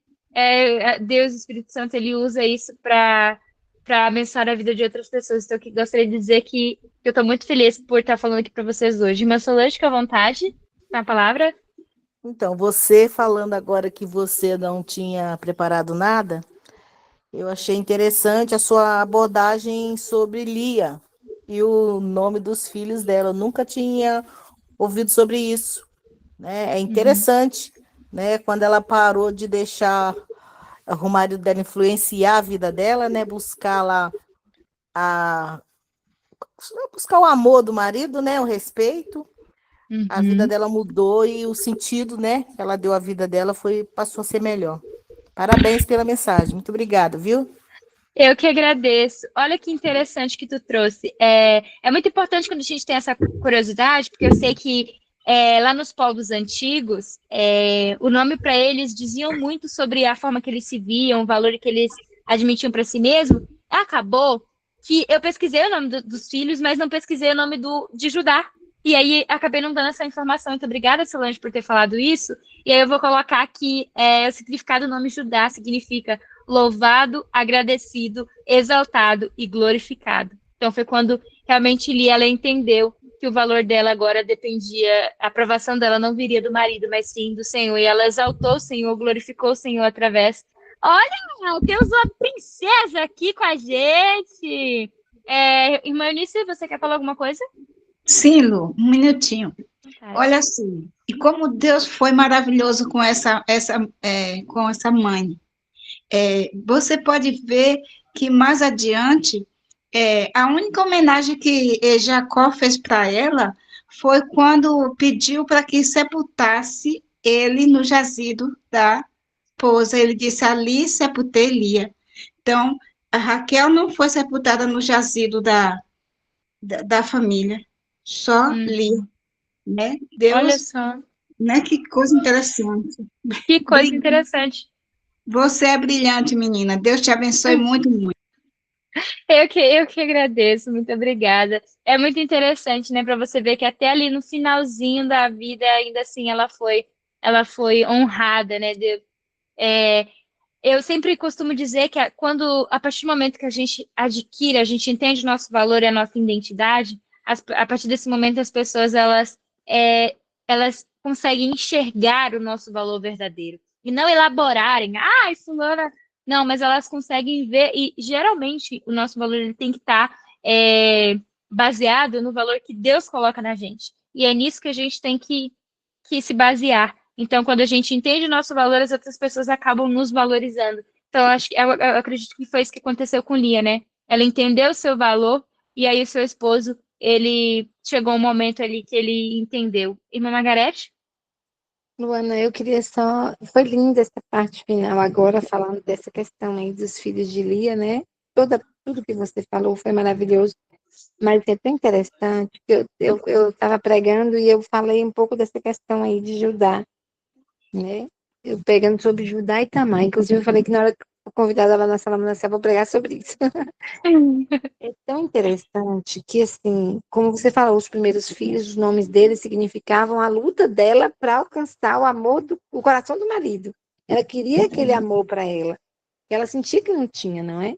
Deus, o Espírito Santo, ele usa isso para abençoar a vida de outras pessoas. Então, eu gostaria de dizer que eu estou muito feliz por estar falando aqui para vocês hoje. Irmã Solange, fica à vontade, com a palavra. Então, você falando agora que você não tinha preparado nada, eu achei interessante a sua abordagem sobre Lia e o nome dos filhos dela. Eu nunca tinha ouvido sobre isso, né? É interessante, né? Quando ela parou de deixar o marido dela influenciar a vida dela, né? Buscar lá buscar o amor do marido, né? O respeito. A vida dela mudou e o sentido, né, que ela deu à vida dela passou a ser melhor. Parabéns pela mensagem. Muito obrigada, viu? Eu que agradeço. Olha que interessante que tu trouxe. É muito importante quando a gente tem essa curiosidade, porque eu sei que lá nos povos antigos, o nome para eles diziam muito sobre a forma que eles se viam, o valor que eles admitiam para si mesmo. Acabou que eu pesquisei o nome dos filhos, mas não pesquisei o nome de Judá. E aí, acabei não dando essa informação. Então, obrigada, Solange, por ter falado isso. E aí, eu vou colocar que o significado do nome Judá significa louvado, agradecido, exaltado e glorificado. Então, foi quando realmente Lia, ela entendeu que o valor dela agora dependia, a aprovação dela não viria do marido, mas sim do Senhor. E ela exaltou o Senhor, glorificou o Senhor através. Olha, temos uma princesa aqui com a gente. Irmã Eunice, você quer falar alguma coisa? Sim, Lu, um minutinho. Olha assim, e como Deus foi maravilhoso com essa mãe. Você pode ver que mais adiante, a única homenagem que Jacó fez para ela foi quando pediu para que sepultasse ele no jazido da esposa. Ele disse, ali sepultei Lia. Então, a Raquel não foi sepultada no jazido da família, só Lia, né? Olha Deus, só, né? Que coisa interessante. que coisa Bri- interessante. Você é brilhante, menina. Deus te abençoe muito, muito. Eu que agradeço, muito obrigada. É muito interessante, né, para você ver que até ali no finalzinho da vida, ainda assim, ela foi honrada, né? Eu sempre costumo dizer que a partir do momento que a gente adquire, a gente entende o nosso valor e a nossa identidade, a partir desse momento as pessoas elas conseguem enxergar o nosso valor verdadeiro e não elaborarem, fulana, não, mas elas conseguem ver e geralmente o nosso valor ele tem que estar baseado no valor que Deus coloca na gente. E é nisso que a gente tem que se basear. Então, quando a gente entende o nosso valor, as outras pessoas acabam nos valorizando. Então, eu acredito que foi isso que aconteceu com Lia, né? Ela entendeu o seu valor e aí o seu esposo, ele chegou um momento ali que ele entendeu. Irmã Margarete? Luana, eu queria só. Foi linda essa parte final agora, falando dessa questão aí dos filhos de Lia, né? Tudo que você falou foi maravilhoso, mas é tão interessante que eu estava pregando e eu falei um pouco dessa questão aí de Judá, né? Eu pegando sobre Judá e Tamar. Inclusive, eu falei que na hora que eu convidada lá na Sala Manancial, eu vou pregar sobre isso. É tão interessante que, assim, como você falou, os primeiros filhos, os nomes deles significavam a luta dela para alcançar o amor o coração do marido. Ela queria aquele amor para ela. Ela sentia que não tinha, não é?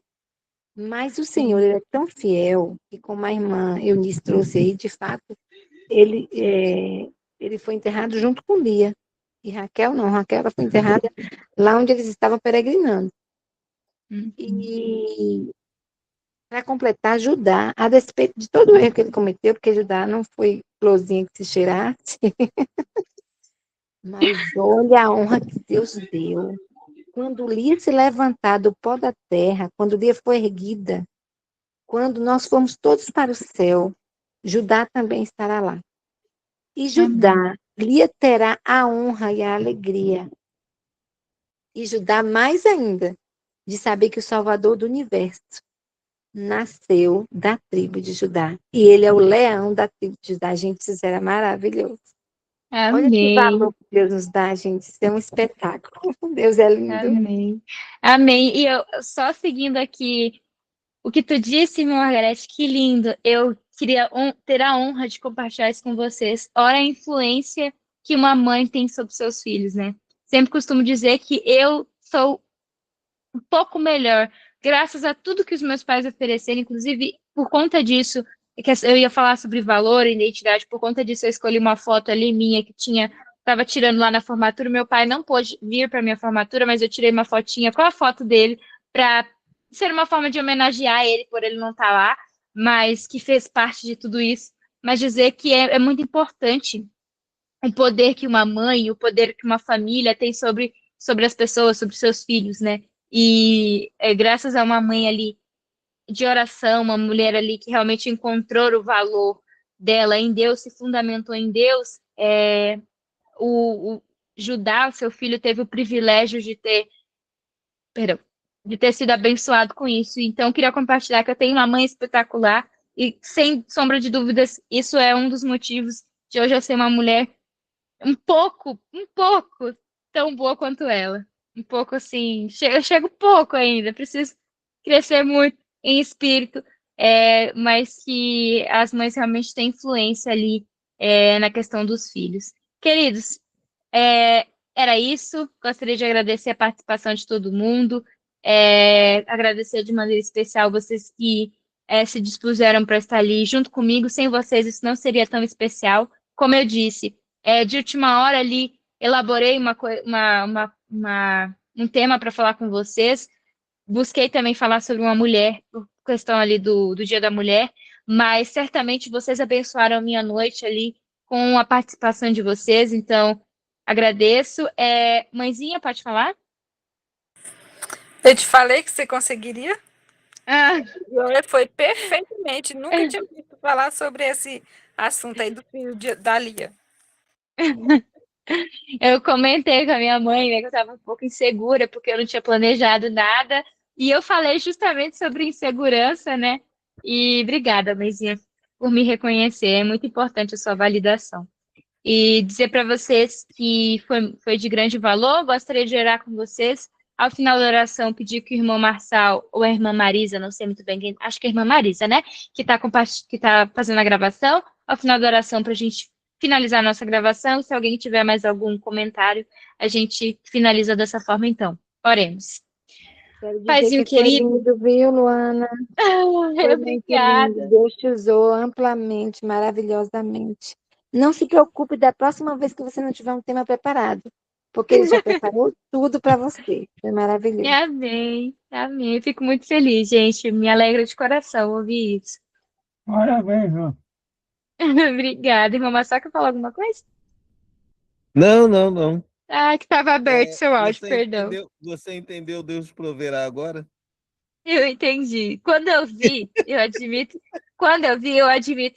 Mas o Senhor, ele é tão fiel que, como a irmã Eunice trouxe aí, de fato, ele foi enterrado junto com Lia. E Raquel não, Raquel ela foi enterrada lá onde eles estavam peregrinando. E para completar, Judá, a despeito de todo o erro que ele cometeu, porque Judá não foi florzinha que se cheirasse, mas olha a honra que Deus deu. Quando Lia se levantar do pó da terra, quando Lia foi erguida, quando nós formos todos para o céu, Judá também estará lá. E Judá, Lia terá a honra e a alegria. E Judá mais ainda, de saber que o Salvador do universo nasceu da tribo de Judá. E ele é o leão da tribo de Judá. Gente, isso era maravilhoso. Olha que Amém. valor que Deus nos dá, gente. Isso é um espetáculo. Deus é lindo. Amém. Amém. E eu só seguindo aqui o que tu disse, Margarete, que lindo. Eu queria ter a honra de compartilhar isso com vocês. Olha a influência que uma mãe tem sobre seus filhos, né? Sempre costumo dizer que eu sou um pouco melhor, graças a tudo que os meus pais ofereceram, inclusive por conta disso, é que eu ia falar sobre valor e identidade, por conta disso eu escolhi uma foto ali minha que estava tirando lá na formatura, meu pai não pôde vir para minha formatura, mas eu tirei uma fotinha com a foto dele para ser uma forma de homenagear ele por ele não estar lá, mas que fez parte de tudo isso, mas dizer que é muito importante o poder que uma mãe, o poder que uma família tem sobre as pessoas, sobre seus filhos, né? E graças a uma mãe ali de oração, uma mulher ali que realmente encontrou o valor dela em Deus, se fundamentou em Deus, o Judá, o seu filho, teve o privilégio perdão, de ter sido abençoado com isso. Então, eu queria compartilhar que eu tenho uma mãe espetacular e, sem sombra de dúvidas, isso é um dos motivos de hoje eu ser uma mulher um pouco tão boa quanto ela. Um pouco assim, eu chego pouco ainda, preciso crescer muito em espírito, mas que as mães realmente têm influência ali na questão dos filhos. Queridos, era isso. Gostaria de agradecer a participação de todo mundo, agradecer de maneira especial vocês que se dispuseram para estar ali junto comigo. Sem vocês, isso não seria tão especial. Como eu disse, de última hora ali, elaborei um tema para falar com vocês. Busquei também falar sobre uma mulher, por questão ali do Dia da Mulher, mas certamente vocês abençoaram a minha noite ali com a participação de vocês, então agradeço. Mãezinha, pode falar? Eu te falei que você conseguiria? Ah, E olha, foi perfeitamente. Nunca tinha visto falar sobre esse assunto aí do filho da Lia. eu comentei com a minha mãe, né, que eu estava um pouco insegura, porque eu não tinha planejado nada, E eu falei justamente sobre insegurança, né? E obrigada, Maisinha, por me reconhecer. É muito importante a sua validação. E dizer para vocês que foi de grande valor. Gostaria de orar com vocês. Ao final da oração, pedir que o irmão Marçal ou a irmã Marisa, não sei muito bem quem, acho que é a irmã Marisa, né? Que está fazendo a gravação. Ao final da oração, para a gente finalizar a nossa gravação. Se alguém tiver mais algum comentário, a gente finaliza dessa forma, então. Oremos. Quero dizer Paizinho que foi querido. lindo, viu, Luana? Foi muito lindo. Obrigada. Deus te usou amplamente, maravilhosamente. Não se preocupe da próxima vez que você não tiver um tema preparado, porque ele já preparou tudo para você. Foi maravilhoso. Amém. Amém. Fico muito feliz, gente. Me alegra de coração ouvir isso. Parabéns, João. Obrigada. Irmão Marçal, quer falar alguma coisa? Não, não, não. Ah, que estava aberto seu áudio, Você perdão. entendeu Deus proverá agora? Eu entendi. Quando eu vi, eu admito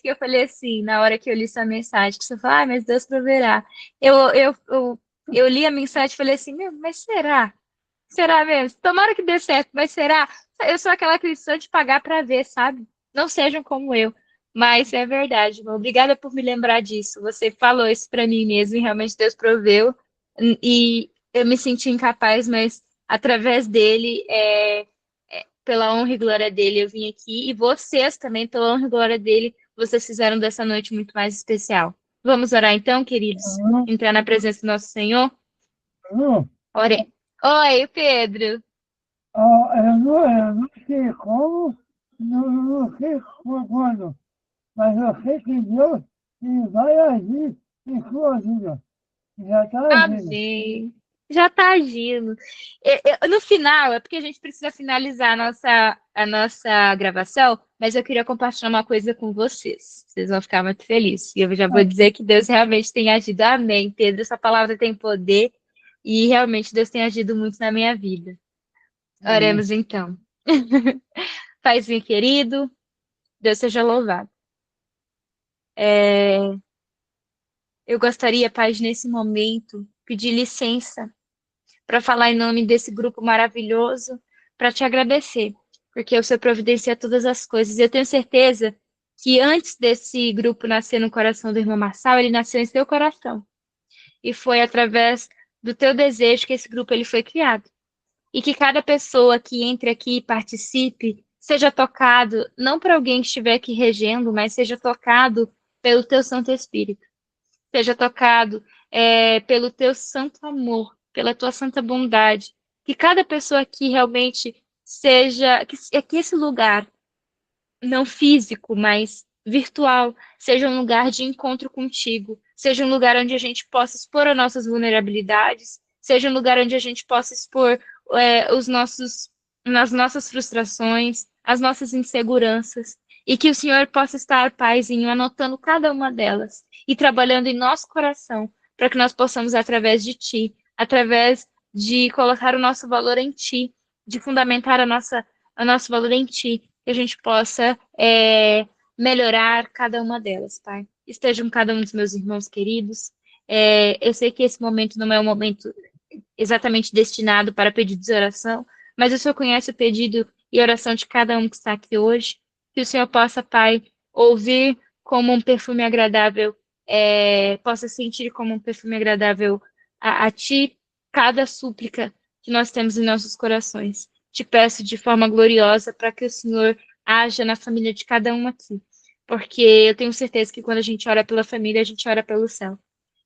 que eu falei assim, na hora que eu li sua mensagem, que você falou, ah, mas Deus proverá. Eu li a mensagem e falei assim, meu, mas será? Será mesmo? Tomara que dê certo, mas será? Eu sou aquela cristã de pagar para ver, sabe? Não sejam como eu. Mas é verdade, irmão. Obrigada por me lembrar disso. Você falou isso para mim mesmo e realmente Deus proveu. E eu me senti incapaz, mas através dele, pela honra e glória dele, eu vim aqui. E vocês também, pela honra e glória dele, vocês fizeram dessa noite muito mais especial. Vamos orar então, queridos? Entrar na presença do nosso Senhor? Ore. Oi, Pedro. Eu não sei como, não sei quando, mas eu sei que Deus ele vai agir em sua vida. Já está agindo. Amém. Já está agindo. No final, é porque a gente precisa finalizar a nossa gravação, mas eu queria compartilhar uma coisa com vocês. Vocês vão ficar muito felizes. E eu já vou dizer que Deus realmente tem agido. Amém, Pedro. Essa palavra tem poder e realmente Deus tem agido muito na minha vida. Oremos então. Paizinho querido, Deus seja louvado. Eu gostaria, Pai, nesse momento, pedir licença para falar em nome desse grupo maravilhoso, para te agradecer, porque o Senhor providencia todas as coisas. E eu tenho certeza que antes desse grupo nascer no coração do irmão Marçal, ele nasceu em seu coração. E foi através do teu desejo que esse grupo ele foi criado. E que cada pessoa que entre aqui e participe seja tocado, não por alguém que estiver aqui regendo, mas seja tocado pelo teu Santo Espírito. Seja tocado pelo teu santo amor, pela tua santa bondade. Que cada pessoa aqui realmente seja, que esse lugar, não físico, mas virtual, seja um lugar de encontro contigo, seja um lugar onde a gente possa expor as nossas vulnerabilidades, seja um lugar onde a gente possa expor as nossas frustrações, as nossas inseguranças, e que o Senhor possa estar, Paizinho, anotando cada uma delas e trabalhando em nosso coração, para que nós possamos, através de Ti, através de colocar o nosso valor em Ti, de fundamentar o nosso valor em Ti, que a gente possa melhorar cada uma delas, Pai. Esteja com cada um dos meus irmãos queridos. Eu sei que esse momento não é um momento exatamente destinado para pedidos de oração, mas o Senhor conhece o pedido e oração de cada um que está aqui hoje. Que o Senhor possa, Pai, ouvir como um perfume agradável, possa sentir como um perfume agradável a Ti cada súplica que nós temos em nossos corações. Te peço de forma gloriosa para que o Senhor haja na família de cada um aqui, porque eu tenho certeza que quando a gente ora pela família, a gente ora pelo céu.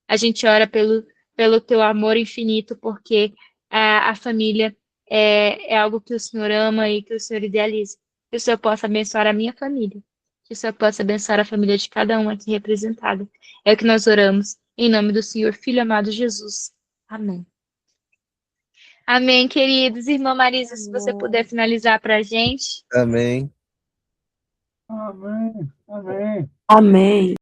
A gente ora pelo teu amor infinito, porque a família é algo que o Senhor ama e que o Senhor idealiza. Que o Senhor possa abençoar a minha família. Que o Senhor possa abençoar a família de cada um aqui representada. É o que nós oramos, em nome do Senhor, Filho amado Jesus. Amém. Amém, queridos. Irmã Marisa, se você puder finalizar para a gente. Amém. Amém. Amém. Amém.